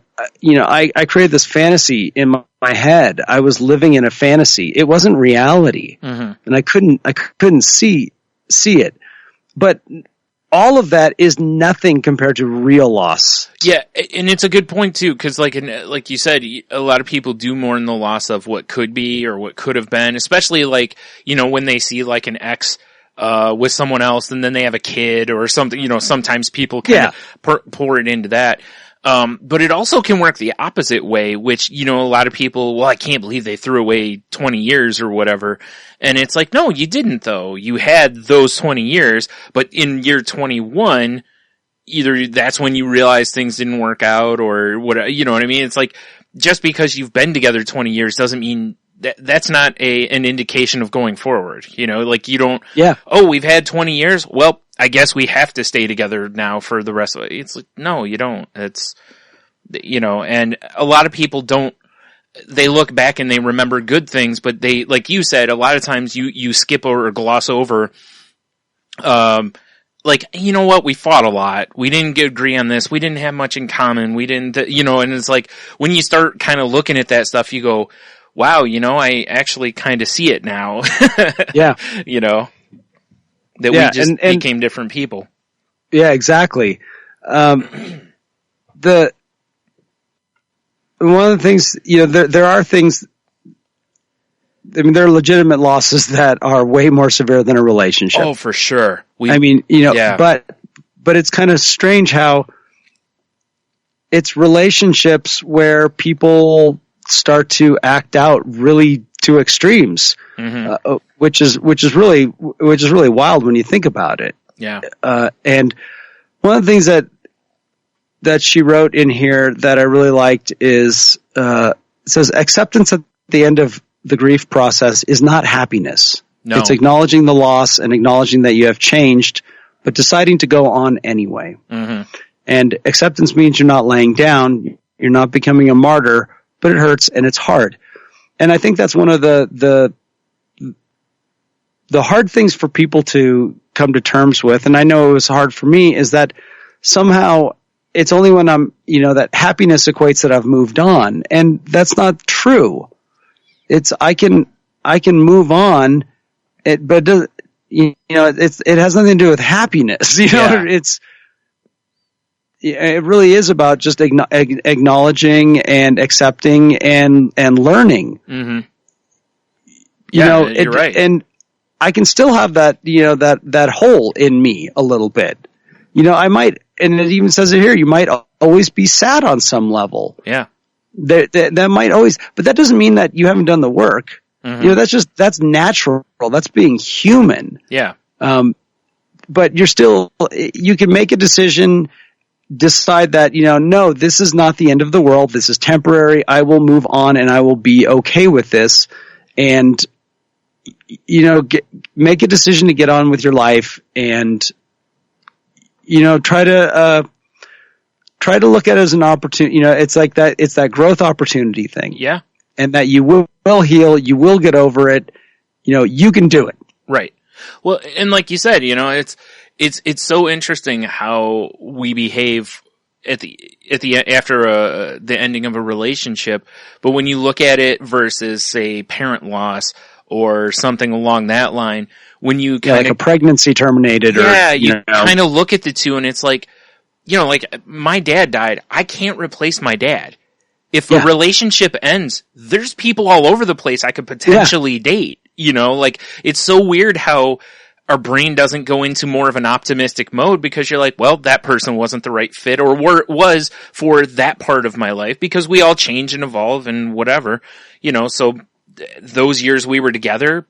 I created this fantasy in my head. I was living in a fantasy. It wasn't reality. Mm-hmm. And I couldn't see it. But all of that is nothing compared to real loss. Yeah, and it's a good point too, because like you said, a lot of people do mourn the loss of what could be or what could have been, especially when they see like an ex with someone else and then they have a kid or something. Sometimes people kind of pour it into that. But it also can work the opposite way, which, a lot of people, well, I can't believe they threw away 20 years or whatever. And it's like, no, you didn't though. You had those 20 years, but in year 21, either that's when you realize things didn't work out or what, you know what I mean? It's like, just because you've been together 20 years doesn't mean that's not an indication of going forward. You don't, we've had 20 years. Well, I guess we have to stay together now for the rest of it. It's like, no, you don't. It's, and a lot of people they look back and they remember good things, but they, like you said, a lot of times you skip or gloss over, you know what? We fought a lot. We didn't agree on this. We didn't have much in common. We didn't, and it's like, when you start kind of looking at that stuff, you go, wow, I actually kind of see it now. Yeah. That we just became different people. Yeah, exactly. One of the things, there are things, there are legitimate losses that are way more severe than a relationship. Oh, for sure. But it's kind of strange how it's relationships where people start to act out really to extremes, mm-hmm. Which is really wild when you think about it. Yeah. And one of the things that she wrote in here that I really liked is, it says acceptance at the end of the grief process is not happiness. No. It's acknowledging the loss and acknowledging that you have changed, but deciding to go on anyway. Mm-hmm. And acceptance means you're not laying down, you're not becoming a martyr, but it hurts and it's hard. And I think that's one of the hard things for people to come to terms with, and I know it was hard for me, is that somehow it's only when I'm, that happiness equates that I've moved on. And that's not true. It's, I can move on, but it has nothing to do with happiness. It's, it really is about just acknowledging and accepting and learning. Mm-hmm. You're right. And I can still have that, that hole in me a little bit. I might, and it even says it here, you might always be sad on some level. Yeah. That might always, but that doesn't mean that you haven't done the work. Mm-hmm. That's natural. That's being human. Yeah. But you can make a decision, decide that, no, this is not the end of the world. This is temporary. I will move on and I will be okay with this. And, make a decision to get on with your life and, try to look at it as an opportunity. It's like that. It's that growth opportunity thing. Yeah. And that you will heal. You will get over it. You can do it. Right. Well, and like you said, it's so interesting how we behave after the ending of a relationship. But when you look at it versus, say, parent loss or something along that line, when you like a pregnancy terminated, you kind of look at the two, and it's like, like my dad died. I can't replace my dad. If a relationship ends, there's people all over the place I could potentially date. Like it's so weird how our brain doesn't go into more of an optimistic mode, because you're like, well, that person wasn't the right fit, or was for that part of my life, because we all change and evolve and whatever, so those years we were together,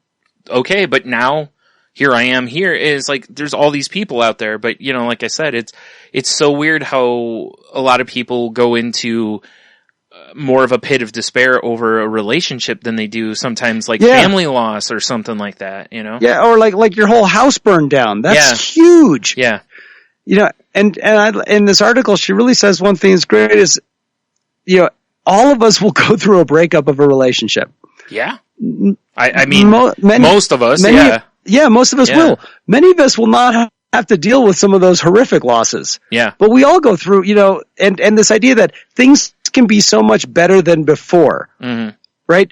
okay, but now here I am here. Is like, there's all these people out there, but like I said, it's so weird how a lot of people go into more of a pit of despair over a relationship than they do sometimes family loss or something like that, Yeah, or like your whole house burned down. That's huge. Yeah. And in this article, she really says one thing that's great is, all of us will go through a breakup of a relationship. Yeah. I mean, most of us, Yeah, most of us will. Many of us will not have to deal with some of those horrific losses. Yeah. But we all go through, and this idea that things can be so much better than before, right?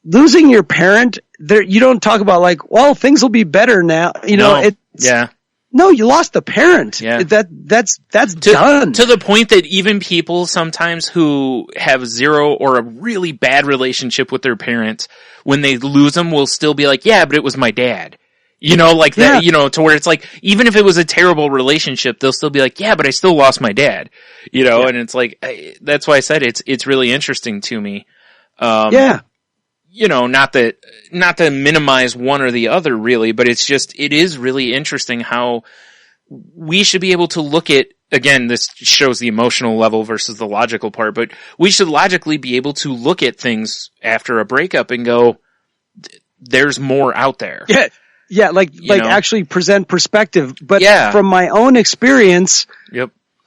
Losing your parent, you don't talk about like, well, things will be better now. No, you lost the parent. Yeah. That's done. To the point that even people sometimes who have zero or a really bad relationship with their parents, when they lose them, will still be like, yeah, but it was my dad. That, to where it's like, even if it was a terrible relationship, they'll still be like, yeah, but I still lost my dad, and it's like, that's why I said it's really interesting to me. Not to minimize one or the other really, but it is really interesting how we should be able to look at, again, this shows the emotional level versus the logical part, but we should logically be able to look at things after a breakup and go, there's more out there. Yeah. Yeah, actually present perspective. But from my own experience,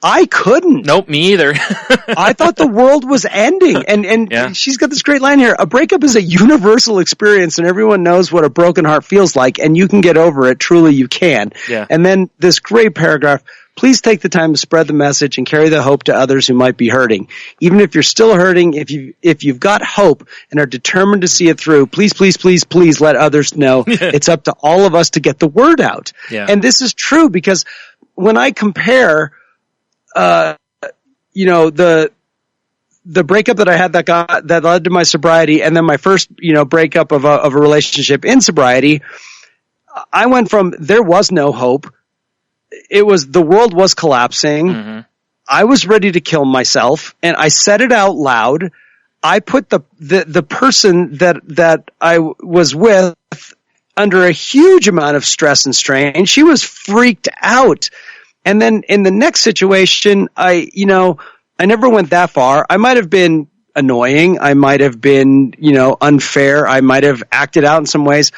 I couldn't. Nope, me either. I thought the world was ending. And she's got this great line here. A breakup is a universal experience, and everyone knows what a broken heart feels like, and you can get over it. Truly, you can. Yeah. And then this great paragraph. Please take the time to spread the message and carry the hope to others who might be hurting. Even if you're still hurting, if you've got hope and are determined to see it through, please, please, please, please let others know. It's up to all of us to get the word out. Yeah. And this is true because when I compare, the breakup that I had that led to my sobriety, and then my first, breakup of a relationship in sobriety, I went from there was no hope. It was, the world was collapsing. Mm-hmm. I was ready to kill myself, and I said it out loud. I put the person that I was with under a huge amount of stress and strain. She was freaked out. And then in the next situation, I never went that far. I might have been annoying. I might have been, unfair. I might have acted out in some ways.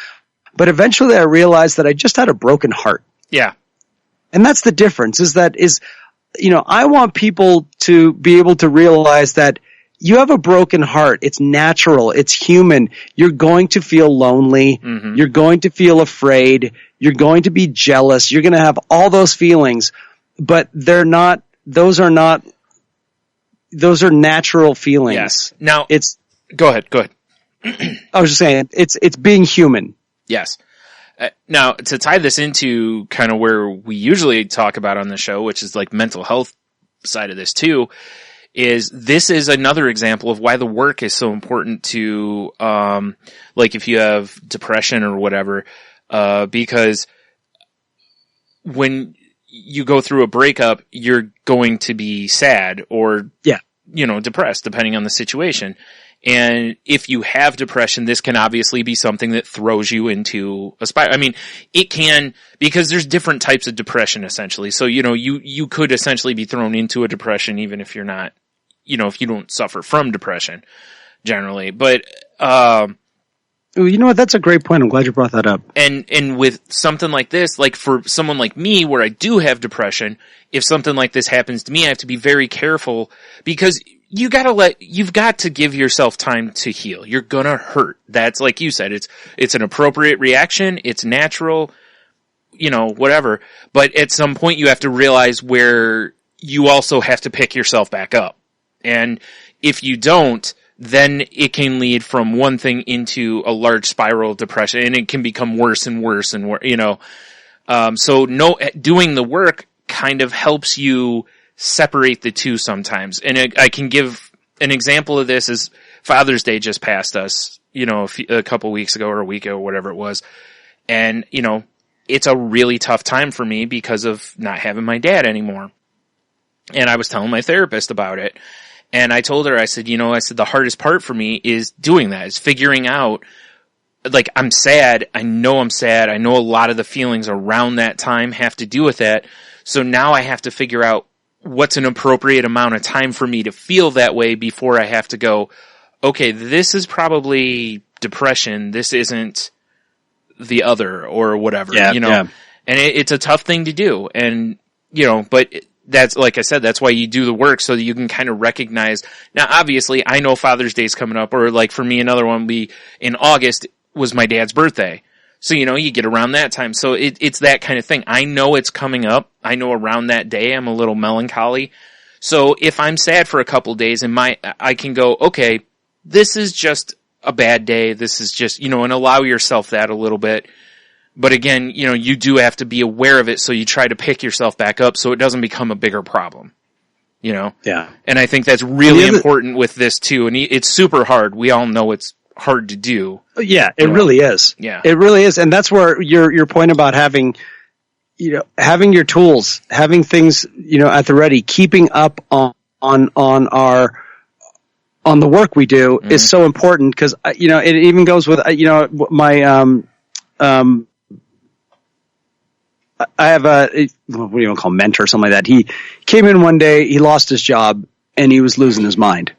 But eventually I realized that I just had a broken heart. Yeah. And that's the difference I want people to be able to realize that you have a broken heart. It's natural. It's human. You're going to feel lonely. Mm-hmm. You're going to feel afraid. You're going to be jealous. You're going to have all those feelings, but those are natural feelings. Yes. Now go ahead. I was just saying, it's being human. Yes. Now, to tie this into kind of where we usually talk about on the show, which is like mental health side of this too, this is another example of why the work is so important to, like if you have depression or whatever, because when you go through a breakup, you're going to be sad or, depressed, depending on the situation. And if you have depression, this can obviously be something that throws you into a spiral. I mean, it can, because there's different types of depression essentially. So, you could essentially be thrown into a depression even if you're not, if you don't suffer from depression generally. But, you know what? That's a great point. I'm glad you brought that up. And with something like this, like for someone like me where I do have depression, if something like this happens to me, I have to be very careful because you've got to give yourself time to heal. You're gonna hurt. That's like you said, it's an appropriate reaction. It's natural, whatever. But at some point you have to realize where you also have to pick yourself back up. And if you don't, then it can lead from one thing into a large spiral of depression, and it can become worse and worse and worse, so doing the work kind of helps you separate the two sometimes. And I can give an example of this is Father's Day just passed us, a couple weeks ago or a week ago, whatever it was. And, it's a really tough time for me because of not having my dad anymore. And I was telling my therapist about it. And I told her, I said, the hardest part for me is doing that, is figuring out, like, I'm sad. I know I'm sad. I know a lot of the feelings around that time have to do with that. So now I have to figure out what's an appropriate amount of time for me to feel that way before I have to go, okay, this is probably depression. This isn't the other or whatever, and it's a tough thing to do. And, but that's, like I said, that's why you do the work so that you can kind of recognize. Now, obviously, I know Father's Day's coming up, or like for me, another one would be in August was my dad's birthday. So, you get around that time. So it's that kind of thing. I know it's coming up. I know around that day I'm a little melancholy. So if I'm sad for a couple days and I can go, okay, this is just a bad day. This is just, and allow yourself that a little bit. But again, you do have to be aware of it, so you try to pick yourself back up so it doesn't become a bigger problem, Yeah. And I think that's really important with this too. And it's super hard. We all know it's hard to do. Yeah, it really is. Yeah. It really is. And that's where your point about having your tools, having things, at the ready, keeping up on the work we do is so important because, it even goes with, my, I have what do you want to call mentor or something like that. He came in one day, he lost his job and he was losing his mind.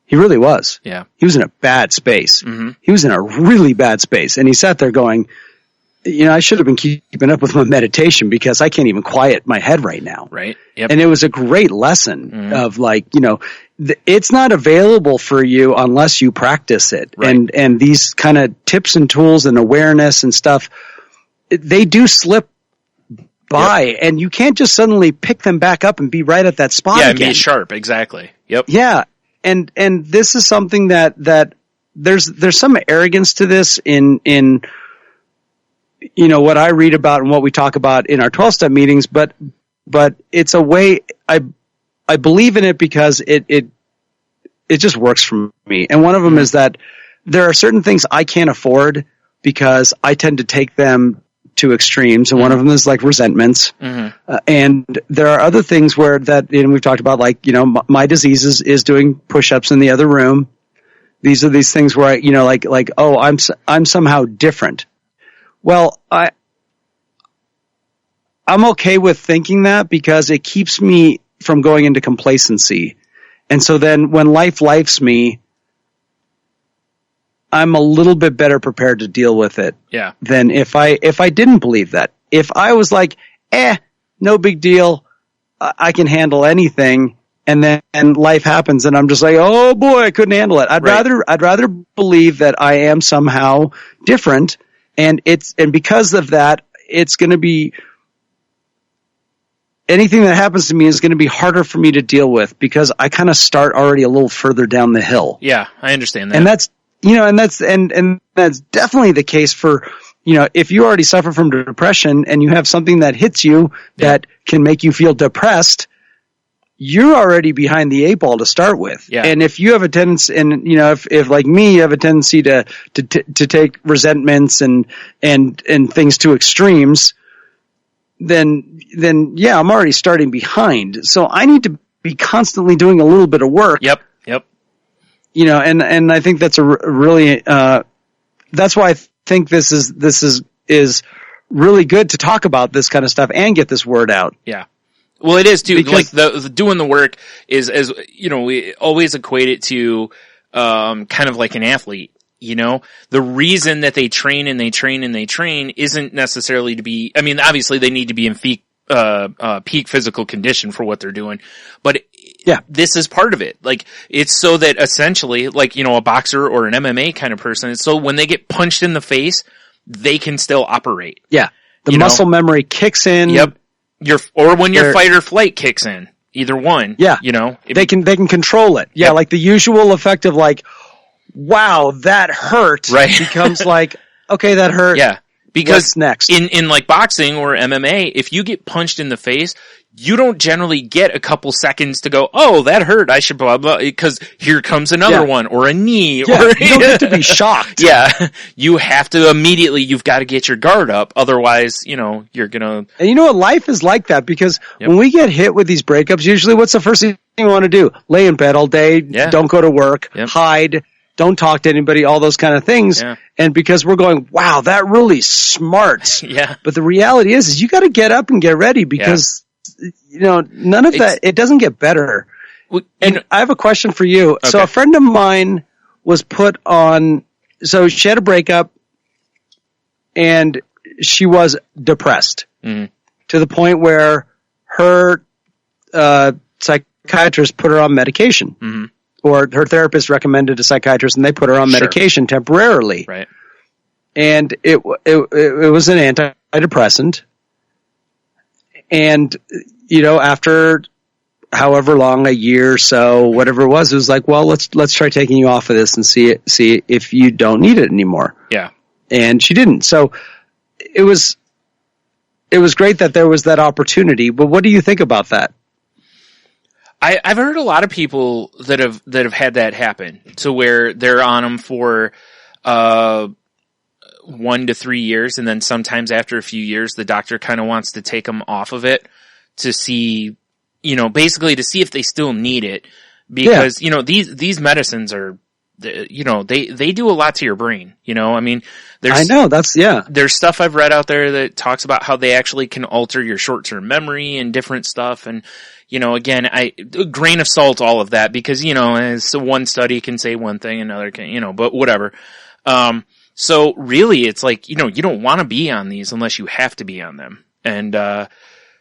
He really was. Yeah. He was in a bad space. Mm-hmm. He was in a really bad space. And he sat there going, I should have been keeping up with my meditation because I can't even quiet my head right now. Right. Yep. And it was a great lesson of like, it's not available for you unless you practice it. Right. And these kind of tips and tools and awareness and stuff, they do slip by, and you can't just suddenly pick them back up and be right at that spot again. Yeah, and be sharp, exactly. Yep. Yeah, and this is something that there's some arrogance to this in what I read about and what we talk about in our 12-step meetings, but it's a way I believe in it because it just works for me. And one of them is that there are certain things I can't afford because I tend to take them to extremes, and one of them is like resentments. And there are other things where and we've talked about, like, my disease is doing push-ups in the other room. These are these things where I'm somehow different. Well, I'm okay with thinking that because it keeps me from going into complacency. And so then when life lifes me, I'm a little bit better prepared to deal with it. Yeah. Than if I didn't believe that. If I was like, no big deal, I can handle anything, and then life happens, and I'm just like, oh boy, I couldn't handle it. I'd rather believe that I am somehow different, and because of that, it's going to be anything that happens to me is going to be harder for me to deal with because I kind of start already a little further down the hill. Yeah, I understand that. And that's. And that's definitely the case for if you already suffer from depression and you have something that hits you that can make you feel depressed, you're already behind the eight ball to start with. Yeah. And if you have a tendency, and if like me, you have a tendency to take resentments and things to extremes, then yeah, I'm already starting behind. So I need to be constantly doing a little bit of work. Yep. And I think that's a really, that's why I think this is really good to talk about this kind of stuff and get this word out. Yeah. Well, it is too. Because, like the doing the work is, as we always equate it to, kind of like an athlete. The reason that they train and they train and they train isn't necessarily to be, I mean, obviously they need to be in peak physical condition for what they're doing, but this is part of it. Like, it's so that essentially, like, a boxer or an MMA kind of person, it's so when they get punched in the face, they can still operate. Yeah. The muscle memory kicks in. Yep. Or when your fight or flight kicks in. Either one. Yeah. They can control it. Yeah. Yep. Like the usual effect of like, wow, that hurt. Right. Becomes like, okay, that hurt. Yeah. Because what's next? In like boxing or MMA, if you get punched in the face, you don't generally get a couple seconds to go, oh, that hurt, I should blah, blah, because here comes another one, or a knee. Yeah, or, you don't get to be shocked. Yeah. You have to immediately, you've got to get your guard up. Otherwise, you're gonna. And life is like that because when we get hit with these breakups, usually what's the first thing you want to do? Lay in bed all day, don't go to work, hide, don't talk to anybody, all those kind of things. Yeah. And because we're going, wow, that really smarts. Yeah. But the reality is you got to get up and get ready because, none of that, it doesn't get better. And I have a question for you. Okay. So a friend of mine was put on, so she had a breakup and she was depressed to the point where her psychiatrist put her on medication. Mm-hmm. Or her therapist recommended a psychiatrist and they put her on medication temporarily. Right. And it was an antidepressant. And, after however long, a year or so, whatever it was like, well, let's try taking you off of this and see if you don't need it anymore. Yeah. And she didn't. So it was great that there was that opportunity, but what do you think about that? I've heard a lot of people that have had that happen to where they're on them for 1 to 3 years, and then sometimes after a few years, the doctor kind of wants to take them off of it to see, basically to see if they still need it, because these medicines are, they do a lot to your brain. I mean, there's stuff I've read out there that talks about how they actually can alter your short-term memory and different stuff, and again, a grain of salt, all of that, because, as one study can say one thing, another can, but whatever. So really, it's like, you don't want to be on these unless you have to be on them. And,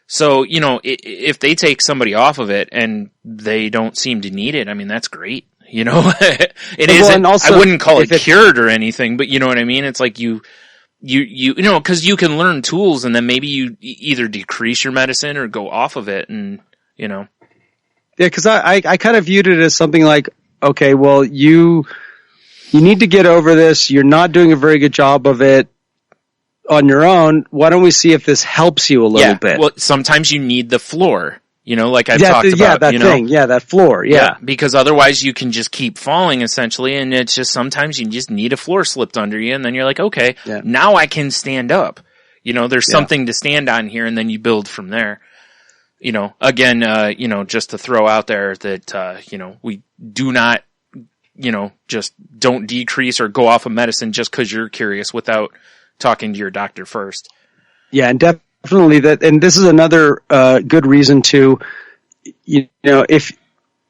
so, if they take somebody off of it and they don't seem to need it, I mean, that's great. It isn't, I wouldn't call it cured or anything, but you know what I mean? It's like cause you can learn tools and then maybe you either decrease your medicine or go off of it and, Yeah, because I kind of viewed it as something like, okay, well, you need to get over this. You're not doing a very good job of it on your own. Why don't we see if this helps you a little bit? Well, sometimes you need the floor, like I've talked about. Yeah, that thing. Yeah, that floor. Yeah. Because otherwise you can just keep falling essentially, and it's just sometimes you just need a floor slipped under you, and then you're like, okay, now I can stand up. There's something to stand on here, and then you build from there. Again, just to throw out there that, we do not, just don't decrease or go off of medicine just because you're curious without talking to your doctor first. Yeah, and definitely and this is another good reason to, if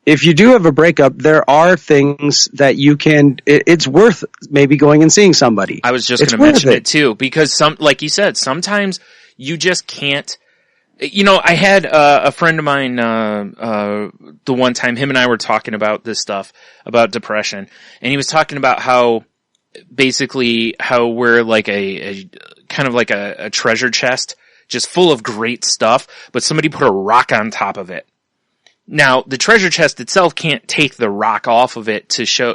you do have a breakup, there are things that you can, it's worth maybe going and seeing somebody. I was just going to mention it too, because like you said, sometimes you just can't. I had a friend of mine, the one time him and I were talking about this stuff, about depression, and he was talking about how we're like a kind of like a treasure chest, just full of great stuff, but somebody put a rock on top of it. Now, the treasure chest itself can't take the rock off of it to show,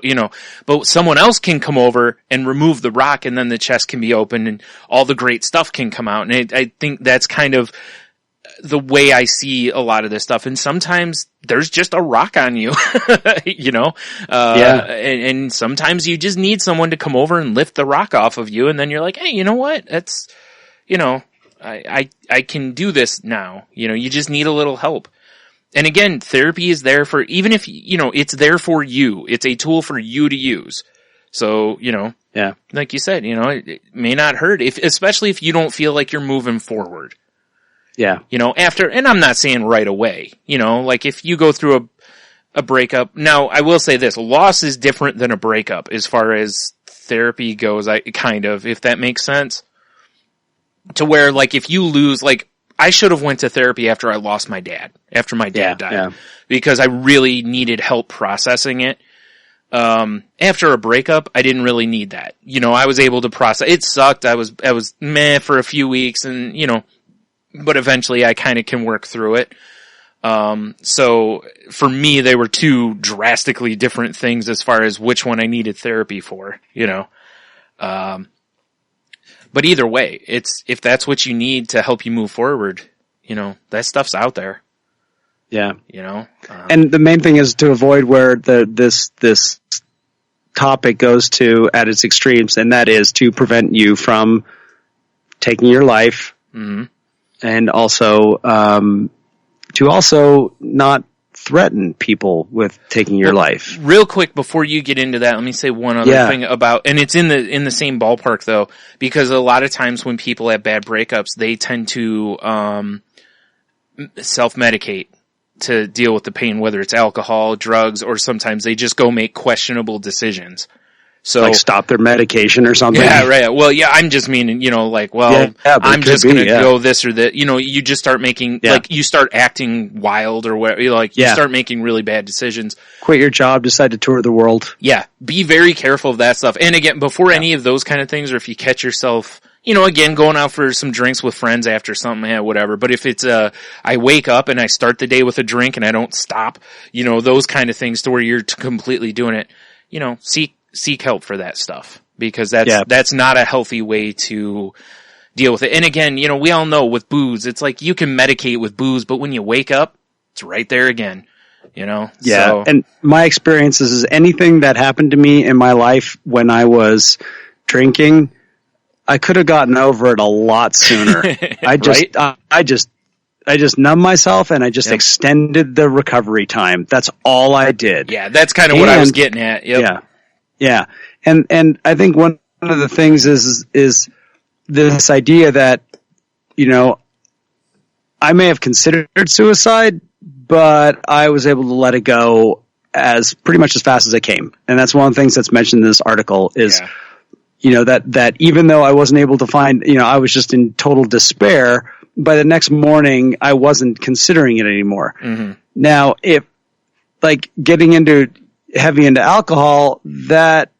but someone else can come over and remove the rock, and then the chest can be opened and all the great stuff can come out. And I think that's kind of the way I see a lot of this stuff. And sometimes there's just a rock on you, and sometimes you just need someone to come over and lift the rock off of you. And then you're like, hey, you know what? That's, I can do this now. You just need a little help. And again, therapy is there for, even if, it's there for you. It's a tool for you to use. So, like you said, it may not hurt, especially if you don't feel like you're moving forward. Yeah. After, and I'm not saying right away, like if you go through a breakup. Now, I will say this, loss is different than a breakup as far as therapy goes, if that makes sense. To where, like, if you lose, like, I should have went to therapy after I lost my dad, after my dad died, because I really needed help processing it. After a breakup, I didn't really need that. I was able to process. It sucked. I was meh for a few weeks, and, but eventually I kind of can work through it. So for me, they were two drastically different things as far as which one I needed therapy for, but either way, if that's what you need to help you move forward, that stuff's out there. Yeah. And the main thing is to avoid where this topic goes to at its extremes, and that is to prevent you from taking your life, and also to also not threaten people with taking your life. Real quick before you get into that, let me say one other thing about, and it's in the same ballpark though, because a lot of times when people have bad breakups, they tend to self-medicate to deal with the pain, whether it's alcohol, drugs, or sometimes they just go make questionable decisions. So, like stop their medication or something. Yeah, right. Well, yeah, I'm just meaning, I'm just going to go this or that. You just start making, you start acting wild or whatever. You start making really bad decisions. Quit your job, decide to tour the world. Yeah. Be very careful of that stuff. And again, before any of those kind of things, or if you catch yourself, again, going out for some drinks with friends after something, whatever. But if it's, I wake up and I start the day with a drink and I don't stop, those kind of things to where you're completely doing it, seek help for that stuff, because that's not a healthy way to deal with it. And again, we all know with booze, it's like you can medicate with booze, but when you wake up, it's right there again, Yeah. So. And my experience is anything that happened to me in my life when I was drinking, I could have gotten over it a lot sooner. I just numbed myself and I just extended the recovery time. That's all I did. Yeah. That's kind of what I was getting at. Yep. Yeah. Yeah. And I think one of the things is this idea that, I may have considered suicide, but I was able to let it go as pretty much as fast as it came. And that's one of the things that's mentioned in this article is, that even though I wasn't able to find, I was just in total despair, by the next morning, I wasn't considering it anymore. Mm-hmm. Now, if like getting heavy into alcohol, that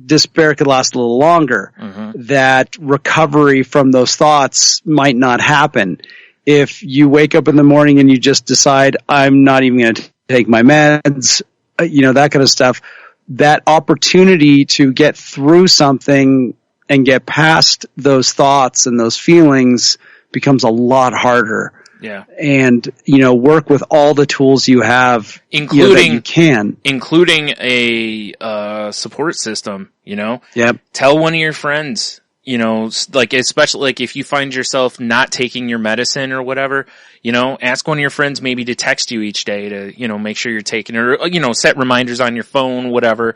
despair could last a little longer. Mm-hmm. That recovery from those thoughts might not happen. If you wake up in the morning and you just decide, I'm not even going to take my meds, that kind of stuff, that opportunity to get through something and get past those thoughts and those feelings becomes a lot harder. Yeah. And, work with all the tools you have, that you can. Including a support system, Yep. Tell one of your friends, especially like if you find yourself not taking your medicine or whatever, ask one of your friends maybe to text you each day to, make sure you're taking it, or, set reminders on your phone, whatever.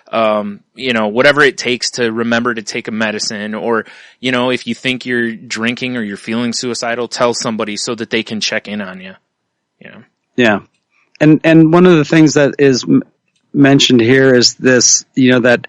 Whatever it takes to remember to take a medicine, or, if you think you're drinking or you're feeling suicidal, tell somebody so that they can check in on you. Yeah. And one of the things that is mentioned here is this, that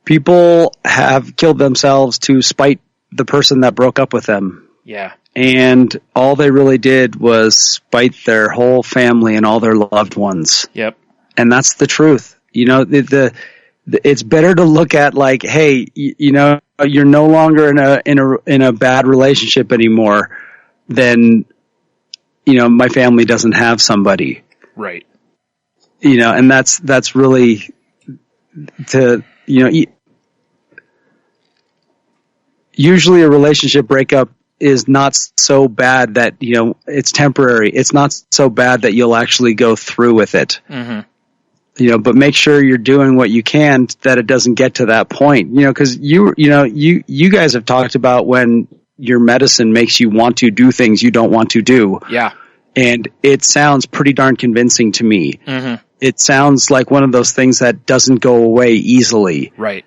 people have killed themselves to spite the person that broke up with them. Yeah. And all they really did was spite their whole family and all their loved ones. Yep. And that's the truth. It's better to look at like, hey, you're no longer in a bad relationship anymore than, my family doesn't have somebody. Right. And that's really usually a relationship breakup is not so bad that, it's temporary. It's not so bad that you'll actually go through with it. Mm-hmm. But make sure you're doing what you can that it doesn't get to that point. Because you guys have talked about when your medicine makes you want to do things you don't want to do. Yeah. And it sounds pretty darn convincing to me. Mm-hmm. It sounds like one of those things that doesn't go away easily. Right.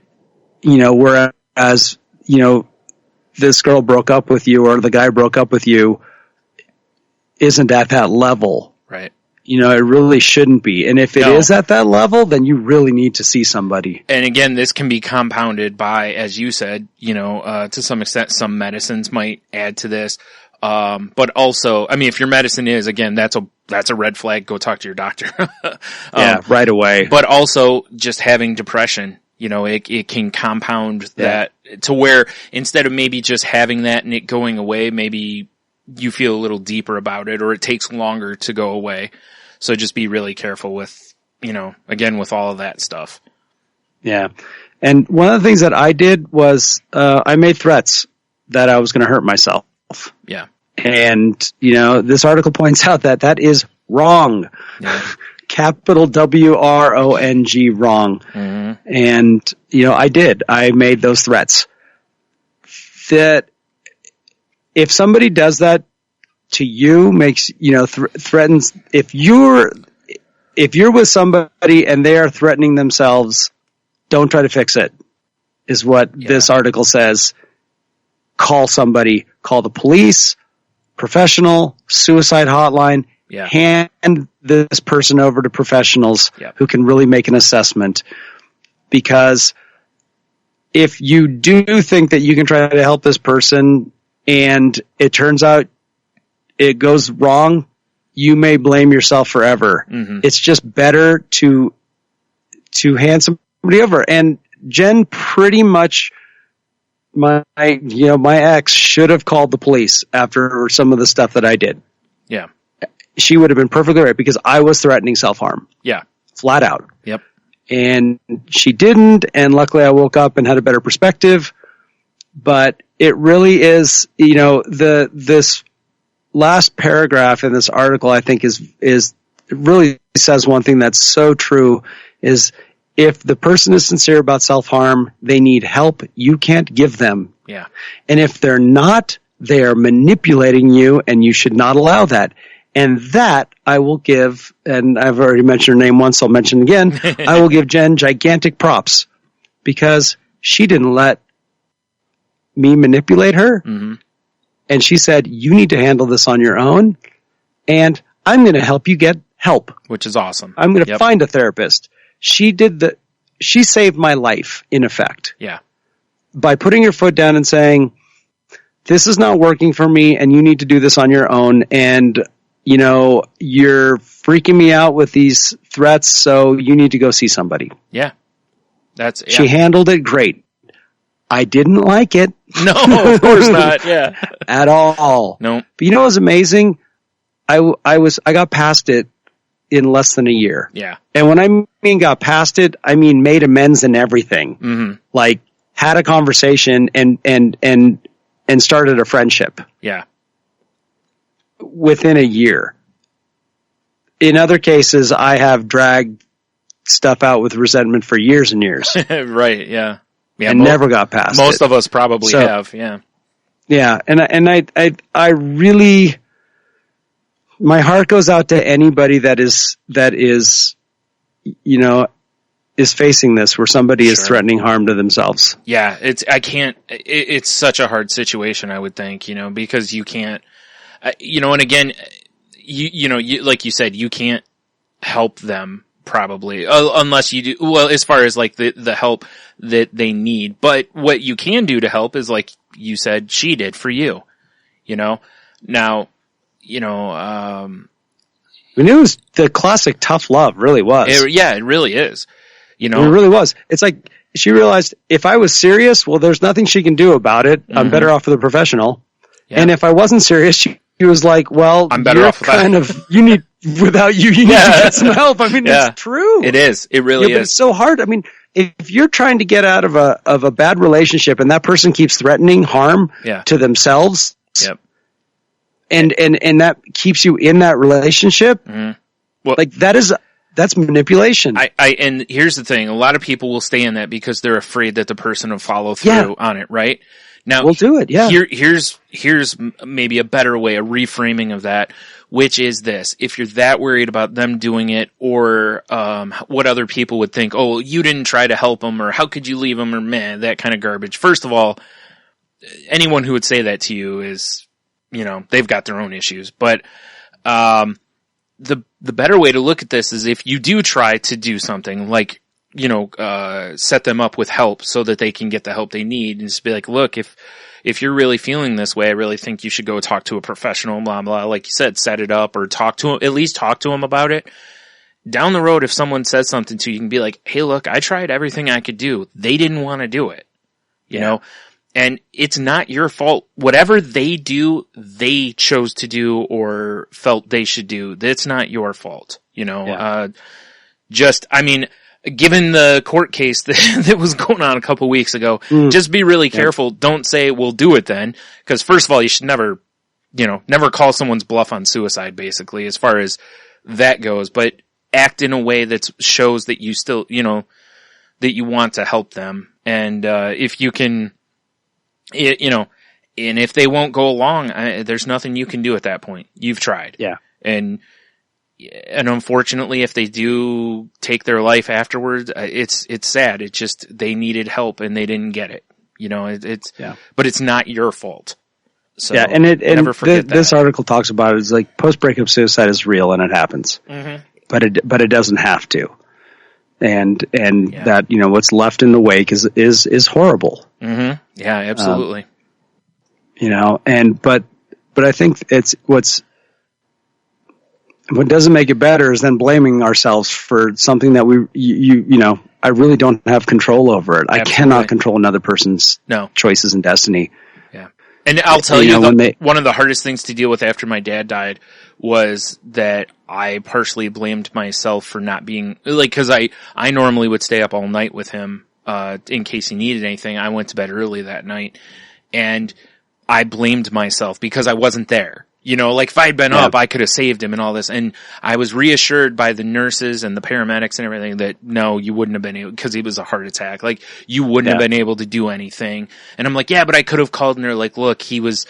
Whereas, this girl broke up with you or the guy broke up with you isn't at that level. Right. It really shouldn't be. And if it is at that level, then you really need to see somebody. And again, this can be compounded by, as you said, to some extent, some medicines might add to this. But also, if your medicine is, again, that's a red flag. Go talk to your doctor. Right away. But also just having depression, it can compound that to where instead of maybe just having that and it going away, maybe you feel a little deeper about it or it takes longer to go away. So just be really careful with, again, with all of that stuff. Yeah. And one of the things that I did was, I made threats that I was going to hurt myself. Yeah. And, this article points out that is wrong. Yeah. Capital WRONG, wrong. Mm-hmm. And, I did. I made those threats. That if somebody does that to you, makes, threatens, if you're with somebody and they are threatening themselves, don't try to fix it, is what this article says. Call somebody, call the police, professional, suicide hotline, hand this person over to professionals who can really make an assessment. Because if you do think that you can try to help this person and it turns out it goes wrong, you may blame yourself forever. Mm-hmm. It's just better to hand somebody over. And Jen pretty much, my ex should have called the police after some of the stuff that I did. Yeah. She would have been perfectly right because I was threatening self-harm. Yeah. Flat out. Yep. And she didn't, and luckily I woke up and had a better perspective. But it really is, this last paragraph in this article, I think is it really says one thing that's so true, is if the person is sincere about self-harm, they need help you can't give them. Yeah. And if they're not, they are manipulating you, and you should not allow that. And that I will give, and I've already mentioned her name once, so I'll mention it again. I will give Jen gigantic props because she didn't let me manipulate her. Mm-hmm. And she said, you need to handle this on your own, and I'm going to help you get help. Which is awesome. I'm going to find a therapist. She saved my life, in effect. Yeah. By putting her foot down and saying, this is not working for me, and you need to do this on your own, and you're freaking me out with these threats, so you need to go see somebody. Yeah. She handled it great. I didn't like it. No, of course not. Yeah. At all. No. But what was amazing? I got past it in less than a year. Yeah. And when I mean got past it, I mean made amends and everything. Mm-hmm. Like had a conversation and started a friendship. Yeah. Within a year. In other cases, I have dragged stuff out with resentment for years and years. Right, yeah. And never got past most of us probably have, yeah. Yeah, and I really, my heart goes out to anybody that is facing this, where somebody is threatening harm to themselves. Yeah, it's such a hard situation, I would think, because you can't, and again, you like you said, you can't help them probably, unless you do, well, as far as like the help that they need. But what you can do to help is like you said, she did for you, now, it was the classic tough love, really was. It really is, It really was. It's like she realized if I was serious, well, there's nothing she can do about it. Mm-hmm. I'm better off with a professional. Yeah. And if I wasn't serious, she was like, well, I'm better you're off without kind of, you need to get some help. I mean, Yeah. it's true. It is. It really But is. it's so hard. I mean, if you're trying to get out of a bad relationship and that person keeps threatening harm to themselves, Yep. and that keeps you in that relationship, Well, like that's manipulation. And here's the thing. A lot of people will stay in that because they're afraid that the person will follow through on it, right? Now, we'll do it. Yeah. Here's maybe a better way, a reframing of that, which is this. If you're that worried about them doing it or, what other people would think, oh, you didn't try to help them or how could you leave them or man, that kind of garbage. First of all, anyone who would say that to you is, they've got their own issues. But, the better way to look at this is if you do try to do something like, set them up with help so that they can get the help they need and just be like, look, if you're really feeling this way, I really think you should go talk to a professional, blah, blah, like you said, set it up or at least talk to them about it. Down the road, if someone says something to you, you can be like, hey, look, I tried everything I could do. They didn't want to do it, you know, and it's not your fault. Whatever they do, they chose to do or felt they should do. That's not your fault, given the court case that was going on a couple weeks ago, just be really careful. Don't say, we'll do it then. Because first of all, you should never call someone's bluff on suicide, basically, as far as that goes. But act in a way that shows that you still, that you want to help them. And, if you can, and if they won't go along, there's nothing you can do at that point. You've tried. Yeah. And unfortunately, if they do take their life afterwards, it's sad. It's just, they needed help and they didn't get it. But it's not your fault. So never forget that. This article talks about it. It's like post-breakup suicide is real and it happens, but it doesn't have to. And that, what's left in the wake is horrible. Yeah, absolutely. But I think what doesn't make it better is then blaming ourselves for something that I really don't have control over it. Absolutely. I cannot control another person's choices and destiny. Yeah. And I'll tell you, one of the hardest things to deal with after my dad died was that I partially blamed myself for not being, cause I normally would stay up all night with him, in case he needed anything. I went to bed early that night and I blamed myself because I wasn't there. If I'd been up, I could have saved him and all this. And I was reassured by the nurses and the paramedics and everything that no, you wouldn't have been able, cause he was a heart attack. Like you wouldn't have been able to do anything. And I'm like, yeah, but I could have called and they're like, look, he was,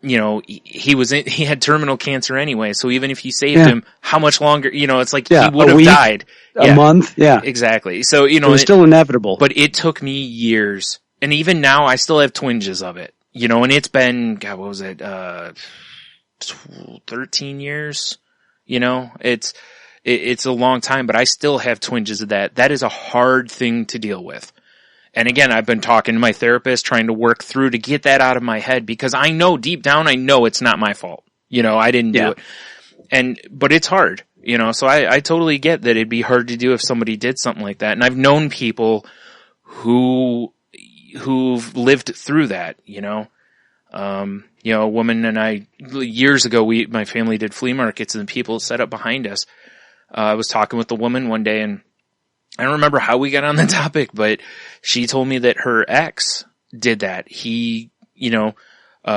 he had terminal cancer anyway. So even if you saved him, how much longer, it's like he would have died. A month. Yeah, exactly. So, it was still inevitable, but it took me years. And even now I still have twinges of it, and it's been, God, what was it? 13 years, it's a long time, but I still have twinges of that. That is a hard thing to deal with. And again, I've been talking to my therapist, trying to work through to get that out of my head because I know deep down, I know it's not my fault. I didn't do it. But it's hard, so I totally get that it'd be hard to do if somebody did something like that. And I've known people who've lived through that, a woman and I, years ago, my family did flea markets and people set up behind us. I was talking with the woman one day and I don't remember how we got on the topic, but she told me that her ex did that. He,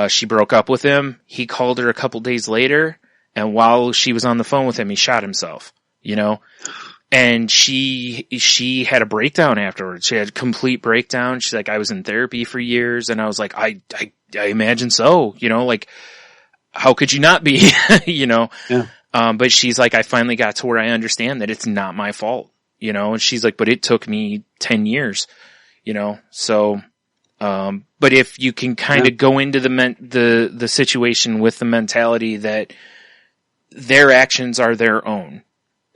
she broke up with him. He called her a couple days later and while she was on the phone with him, he shot himself, and she had a breakdown afterwards. She had a complete breakdown. She's like, I was in therapy for years. And I was like, I imagine so, how could you not be, but she's like, I finally got to where I understand that it's not my fault, and she's like, but it took me 10 years, so, but if you can kind of go into the situation with the mentality that their actions are their own,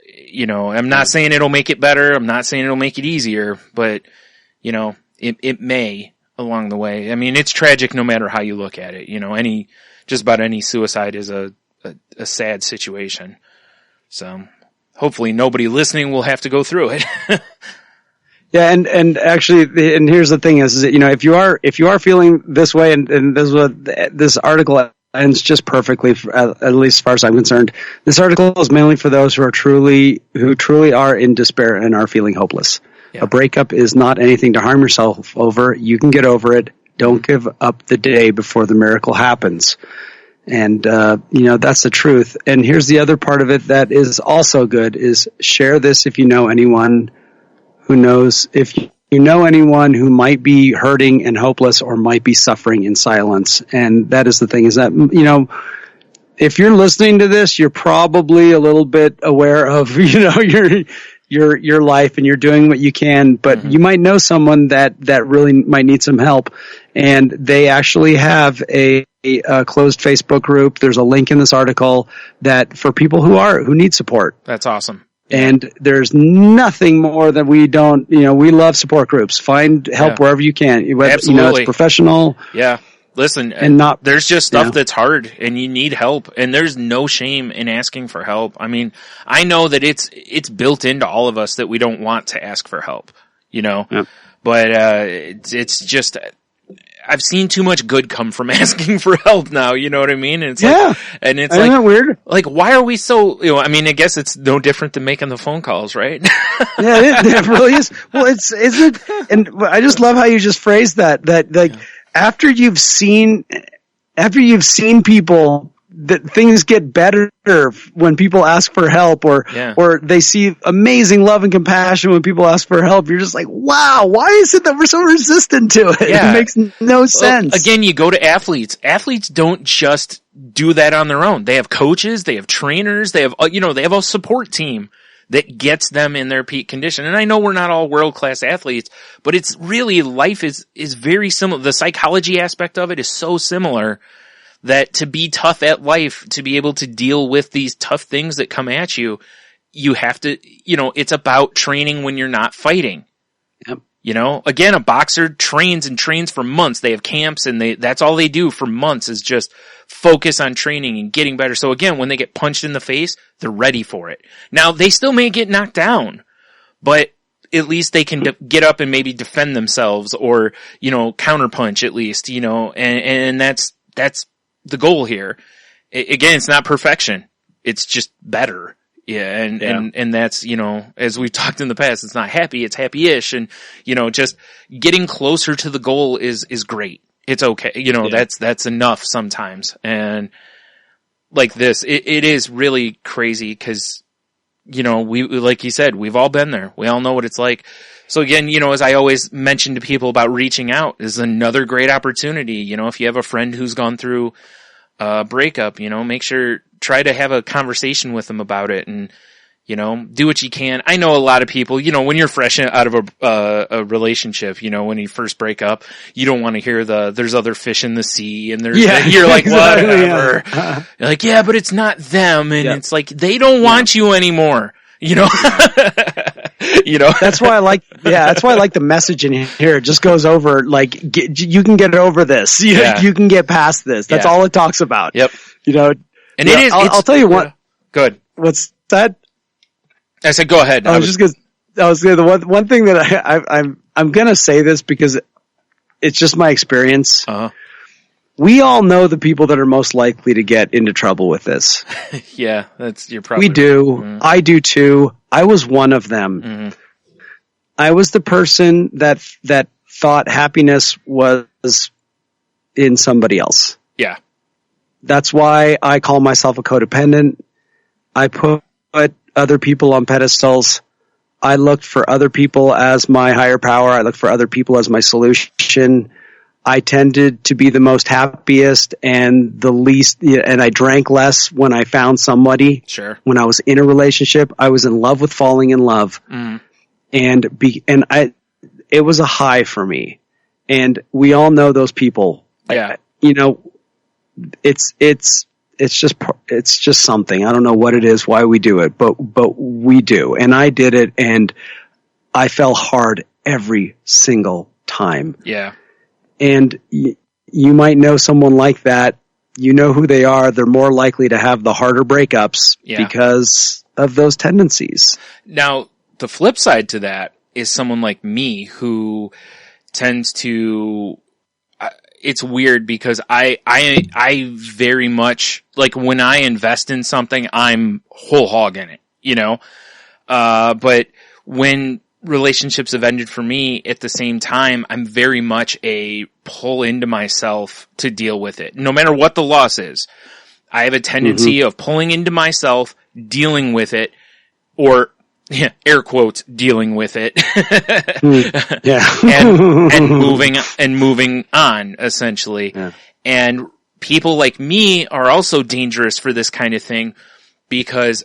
I'm not saying it'll make it better. I'm not saying it'll make it easier, but it may along the way. I mean, it's tragic no matter how you look at it. Just about any suicide is a sad situation. So hopefully nobody listening will have to go through it. Yeah. And actually, and here's the thing is that, if you are feeling this way, and this is what this article aligns just perfectly, at least as far as I'm concerned. This article is mainly for those who truly are in despair and are feeling hopeless. Yeah. A breakup is not anything to harm yourself over. You can get over it. Don't give up the day before the miracle happens. And, that's the truth. And here's the other part of it that is also good is share this if you know anyone who knows, if you know anyone who might be hurting and hopeless or might be suffering in silence. And that is the thing is that, if you're listening to this, you're probably a little bit aware of, your life and you're doing what you can, but you might know someone that really might need some help. And they actually have a closed Facebook group. There's a link in this article that for people who need support. That's awesome. And there's nothing more that we don't, we love support groups. Find help wherever you can. Whether, Absolutely. It's professional. Yeah. Listen, and there's just stuff that's hard and you need help, and there's no shame in asking for help. I mean, I know that it's built into all of us that we don't want to ask for help, but it's just, I've seen too much good come from asking for help now, you know what I mean? And it's isn't that weird? Like, why are we so, I guess it's no different than making the phone calls, right? Yeah, it really is. Well, isn't, and I just love how you just phrased that after you've seen people, that things get better when people ask for help or they see amazing love and compassion when people ask for help. You're just like, wow, why is it that we're so resistant to it? Yeah. It makes no sense. Well, again, you go to athletes. Athletes don't just do that on their own. They have coaches, they have trainers, they have, they have a support team that gets them in their peak condition. And I know we're not all world-class athletes, but it's really, life is very similar. The psychology aspect of it is so similar that to be tough at life, to be able to deal with these tough things that come at you, you have to, it's about training when you're not fighting. Yep. Again, a boxer trains for months. They have camps and that's all they do for months is just focus on training and getting better. So again, when they get punched in the face, they're ready for it. Now, they still may get knocked down, but at least they can get up and maybe defend themselves or, counterpunch at least, and that's the goal here. Again, it's not perfection. It's just better. Yeah. And that's, as we've talked in the past, it's not happy, it's happy-ish. And, just getting closer to the goal is great. It's okay. That's enough sometimes. And like this, it is really crazy because, we, like you said, we've all been there. We all know what it's like. So again, as I always mention to people about reaching out is another great opportunity. If you have a friend who's gone through a breakup, try to have a conversation with them about it and, do what you can. I know a lot of people, when you're fresh out of a relationship, when you first break up, you don't want to hear there's other fish in the sea and you're like, whatever. Yeah. You're like, yeah, but it's not them. And it's like, they don't want you anymore, That's why I like the message in here. It just goes over, like, you can get over this. You can get past this. That's all it talks about. Yep. And it is, I'll tell you what. Good. What's that? I said, go ahead. The one thing that I'm going to say this because it's just my experience. Uh-huh. We all know the people that are most likely to get into trouble with this. Yeah, you're probably. We do. Mm-hmm. I do too. I was one of them. Mm-hmm. I was the person that thought happiness was in somebody else. Yeah. That's why I call myself a codependent. I put other people on pedestals. I looked for other people as my higher power. I looked for other people as my solution. I tended to be the most happiest and the least, and I drank less when I found somebody. Sure. When I was in a relationship, I was in love with falling in love. Mm. It was a high for me. And we all know those people. Yeah. It's just something. I don't know what it is, why we do it, but we do. And I did it and I fell hard every single time. Yeah. And you might know someone like that. You know who they are. They're more likely to have the harder breakups because of those tendencies. Now, the flip side to that is someone like me who tends to, it's weird because I very much, like, when I invest in something, I'm whole hog in it, you know? But when relationships have ended for me at the same time, I'm very much a pull into myself to deal with it. No matter what the loss is, I have a tendency of pulling into myself, dealing with it, or, air quotes, dealing with it. and moving on, essentially. Yeah. And people like me are also dangerous for this kind of thing because,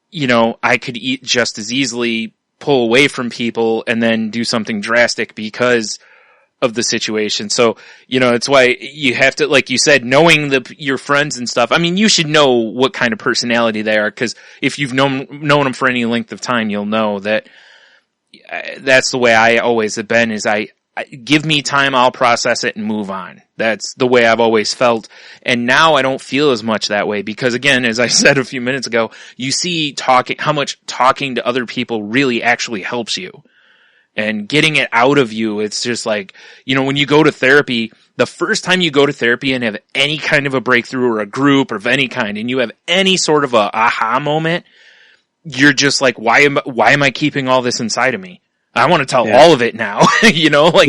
you know, I could just as easily pull away from people and then do something drastic because of the situation. So, you know, it's why you have to, like you said, knowing your friends and stuff. I mean, you should know what kind of personality they are, because if you've known them for any length of time, you'll know that that's the way I always have been, is I give me time, I'll process it and move on. That's the way I've always felt. And now I don't feel as much that way because, again, as I said a few minutes ago, you see how much talking to other people really actually helps you. And getting it out of you, it's just like, you know, when you go to therapy, the first time you go to therapy and have any kind of a breakthrough or a group or of any kind, and you have any sort of a aha moment, you're just like, why am I keeping all this inside of me? I want to tell all of it now, you know, like,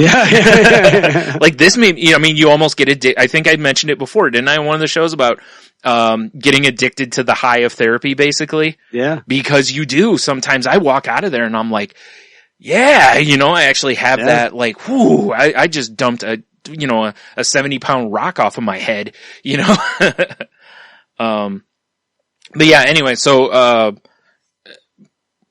like this made, you know, I mean, you almost get addicted. I think I mentioned it before, didn't I? On one of the shows about, getting addicted to the high of therapy, basically. Yeah. Because you do. Sometimes I walk out of there and I'm like, yeah, you know, I actually have that, like, whoo, I just dumped a 70-pound rock off of my head, you know? But yeah, anyway, so,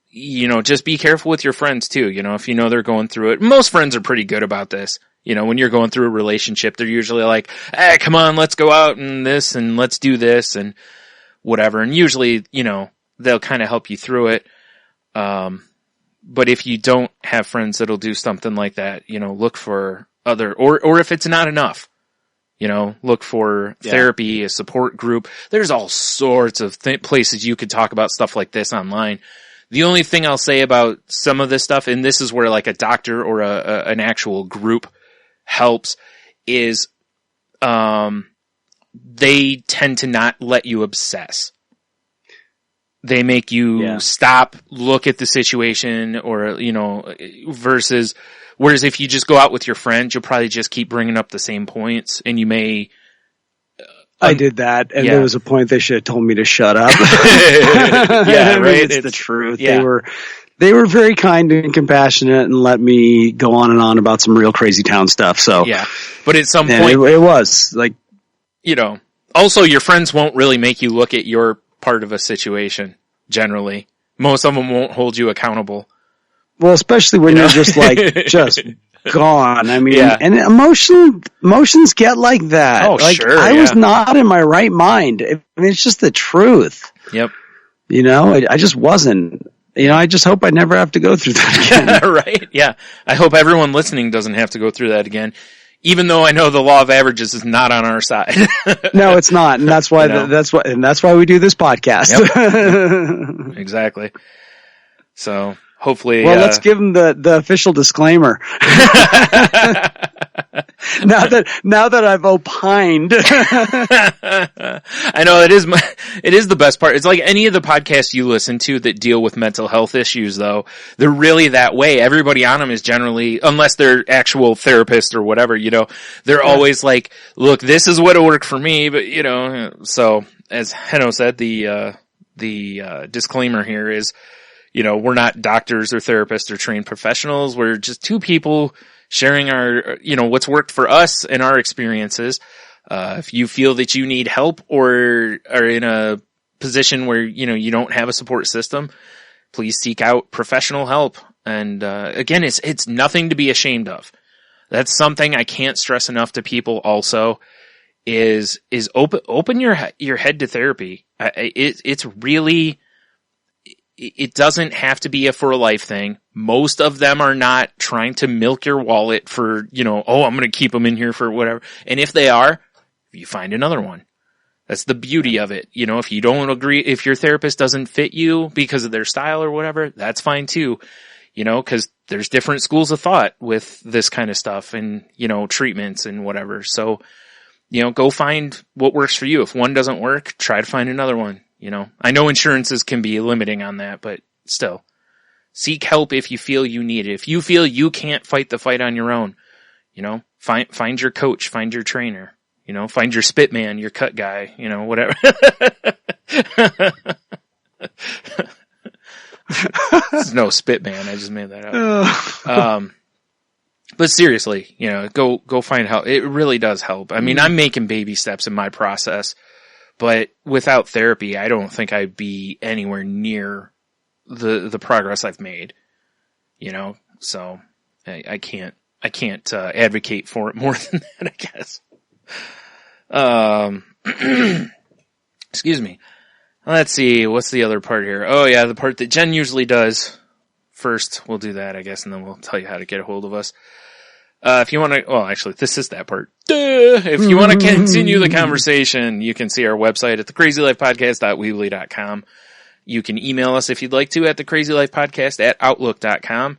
you know, just be careful with your friends too. You know, if you know they're going through it. Most friends are pretty good about this. You know, when you're going through a relationship, they're usually like, hey, come on, let's go out and this and let's do this and whatever. And usually, you know, they'll kind of help you through it. But if you don't have friends that'll do something like that, you know, look for other, or if it's not enough, you know, look for therapy, a support group. There's all sorts of places you could talk about stuff like this online. The only thing I'll say about some of this stuff, and this is where like a doctor or an actual group helps, is they tend to not let you obsess. They make you stop, look at the situation, or, you know, whereas if you just go out with your friends, you'll probably just keep bringing up the same points, and you may... I did that, and there was a point they should have told me to shut up. Yeah, right. It's the truth. Yeah. They were very kind and compassionate and let me go on and on about some real crazy town stuff. So yeah, but at some point it was like, you know, also your friends won't really make you look at your part of a situation. Generally, most of them won't hold you accountable. Well, especially when you're just like just gone. I mean, and emotions get like that. Oh, like, sure. I was not in my right mind. I mean, it's just the truth. Yep. You know, I just wasn't. You know, I just hope I never have to go through that again. Right? Yeah. I hope everyone listening doesn't have to go through that again. Even though I know the law of averages is not on our side. No, it's not, and that's why that's why we do this podcast. Yep. Exactly. So hopefully, well, let's give them the official disclaimer. Now that I've opined, I know it is the best part. It's like any of the podcasts you listen to that deal with mental health issues, though. They're really that way. Everybody on them is generally, unless they're actual therapists or whatever, you know, they're always like, look, this is what worked for me, but you know, so as Heno said, the disclaimer here is, you know, we're not doctors or therapists or trained professionals. We're just two people sharing our, you know, what's worked for us and our experiences. If you feel that you need help or are in a position where, you know, you don't have a support system, please seek out professional help. And, again, it's nothing to be ashamed of. That's something I can't stress enough to people also is open your head to therapy. It's really, it doesn't have to be a for a life thing. Most of them are not trying to milk your wallet for, you know, oh, I'm going to keep them in here for whatever. And if they are, you find another one. That's the beauty of it. You know, if you don't agree, if your therapist doesn't fit you because of their style or whatever, that's fine too. cause there's different schools of thought with this kind of stuff and, treatments and whatever. So, go find what works for you. If one doesn't work, try to find another one. I know insurances can be limiting on that, but still seek help if you feel you need it. If you feel you can't fight the fight on your own, find your coach, find your trainer, find your spit man, your cut guy, whatever. There's no spit man. I just made that up. But seriously, go find help. It really does help. I mean, I'm making baby steps in my process, but without therapy, I don't think I'd be anywhere near the progress I've made, so I can't advocate for it more than that, I guess. Excuse me. Let's see. What's the other part here? Oh yeah, the part that Jen usually does. First, we'll do that, I guess, and then we'll tell you how to get a hold of us. If you want to, well, actually, this is that part. If you want to continue the conversation, you can see our website at thecrazylifepodcast.weebly.com. You can email us if you'd like to at thecrazylifepodcast@outlook.com.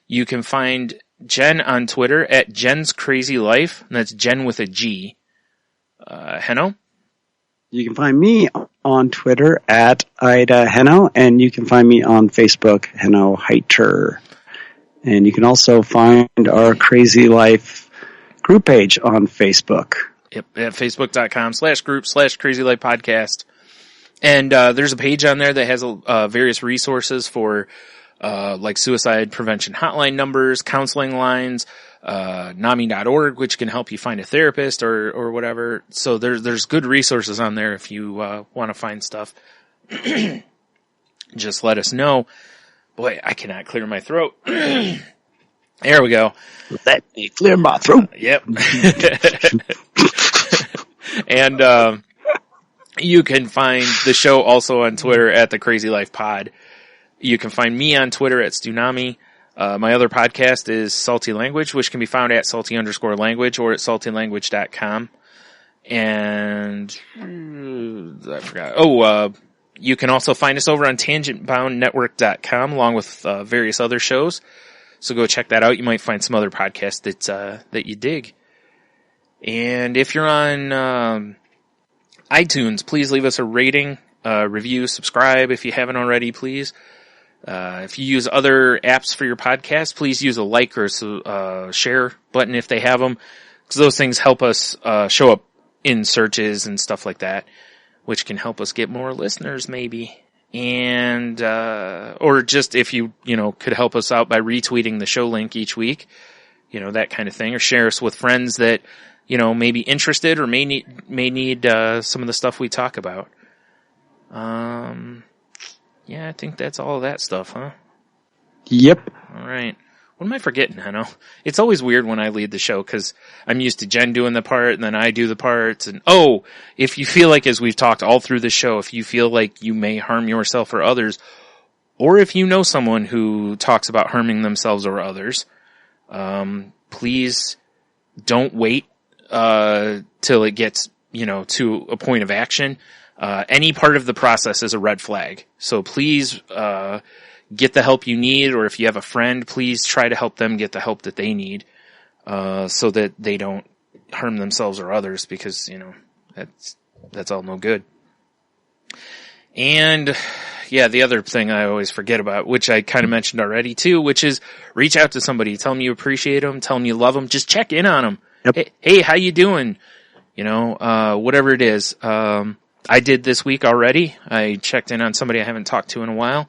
You can find Jen on Twitter at Jen's Crazy Life, and that's Jen with a G. Henno? You can find me on Twitter at Ida Henno, and you can find me on Facebook, Henno Heiter. And you can also find our Crazy Life group page on Facebook. Yep, at facebook.com/group/Crazy Life Podcast. And there's a page on there that has various resources for like suicide prevention hotline numbers, counseling lines, NAMI.org, which can help you find a therapist or whatever. So there's good resources on there if you want to find stuff. Just let us know. Boy, I cannot clear my throat. There we go. Let me clear my throat. Yep. And you can find the show also on Twitter at The Crazy Life Pod. You can find me on Twitter at Stunami. My other podcast is Salty Language, which can be found at salty_language or at saltylanguage.com. And I forgot. You can also find us over on tangentboundnetwork.com along with various other shows. So go check that out. You might find some other podcasts that you dig. And if you're on iTunes, please leave us a rating, review, subscribe if you haven't already, please. If you use other apps for your podcast, please use a like or share button if they have them, because those things help us show up in searches and stuff like that, which can help us get more listeners maybe. And or just if you could help us out by retweeting the show link each week, that kind of thing, or share us with friends that may be interested or may need some of the stuff we talk about. Yeah, I think that's all of that stuff, huh? Yep. All right. What am I forgetting, Henno? It's always weird when I lead the show because I'm used to Jen doing the part and then I do the parts. And if you feel like, as we've talked all through the show, if you feel like you may harm yourself or others, or if you know someone who talks about harming themselves or others, please don't wait till it gets to a point of action. Any part of the process is a red flag. So please get the help you need, or if you have a friend, please try to help them get the help that they need, so that they don't harm themselves or others, because, that's all no good. And yeah, the other thing I always forget about, which I kind of mentioned already too, which is reach out to somebody, tell them you appreciate them, tell them you love them, just check in on them. Yep. Hey, how you doing? Whatever it is. I did this week already. I checked in on somebody I haven't talked to in a while.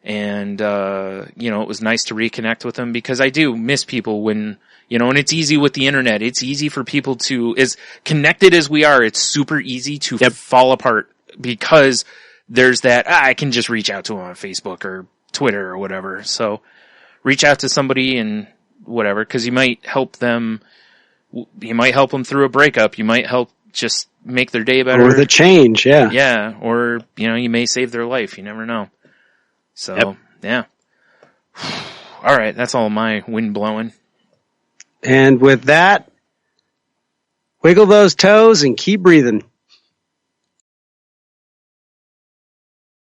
And, it was nice to reconnect with them, because I do miss people when, and it's easy with the internet. It's easy for people to, as connected as we are, it's super easy to fall apart, because there's that, I can just reach out to them on Facebook or Twitter or whatever. So reach out to somebody and whatever, because you might help them through a breakup. You might help just make their day better. Or the change, yeah. Yeah, or, you may save their life. You never know. So, yeah. All right, that's all my wind blowing. And with that, wiggle those toes and keep breathing.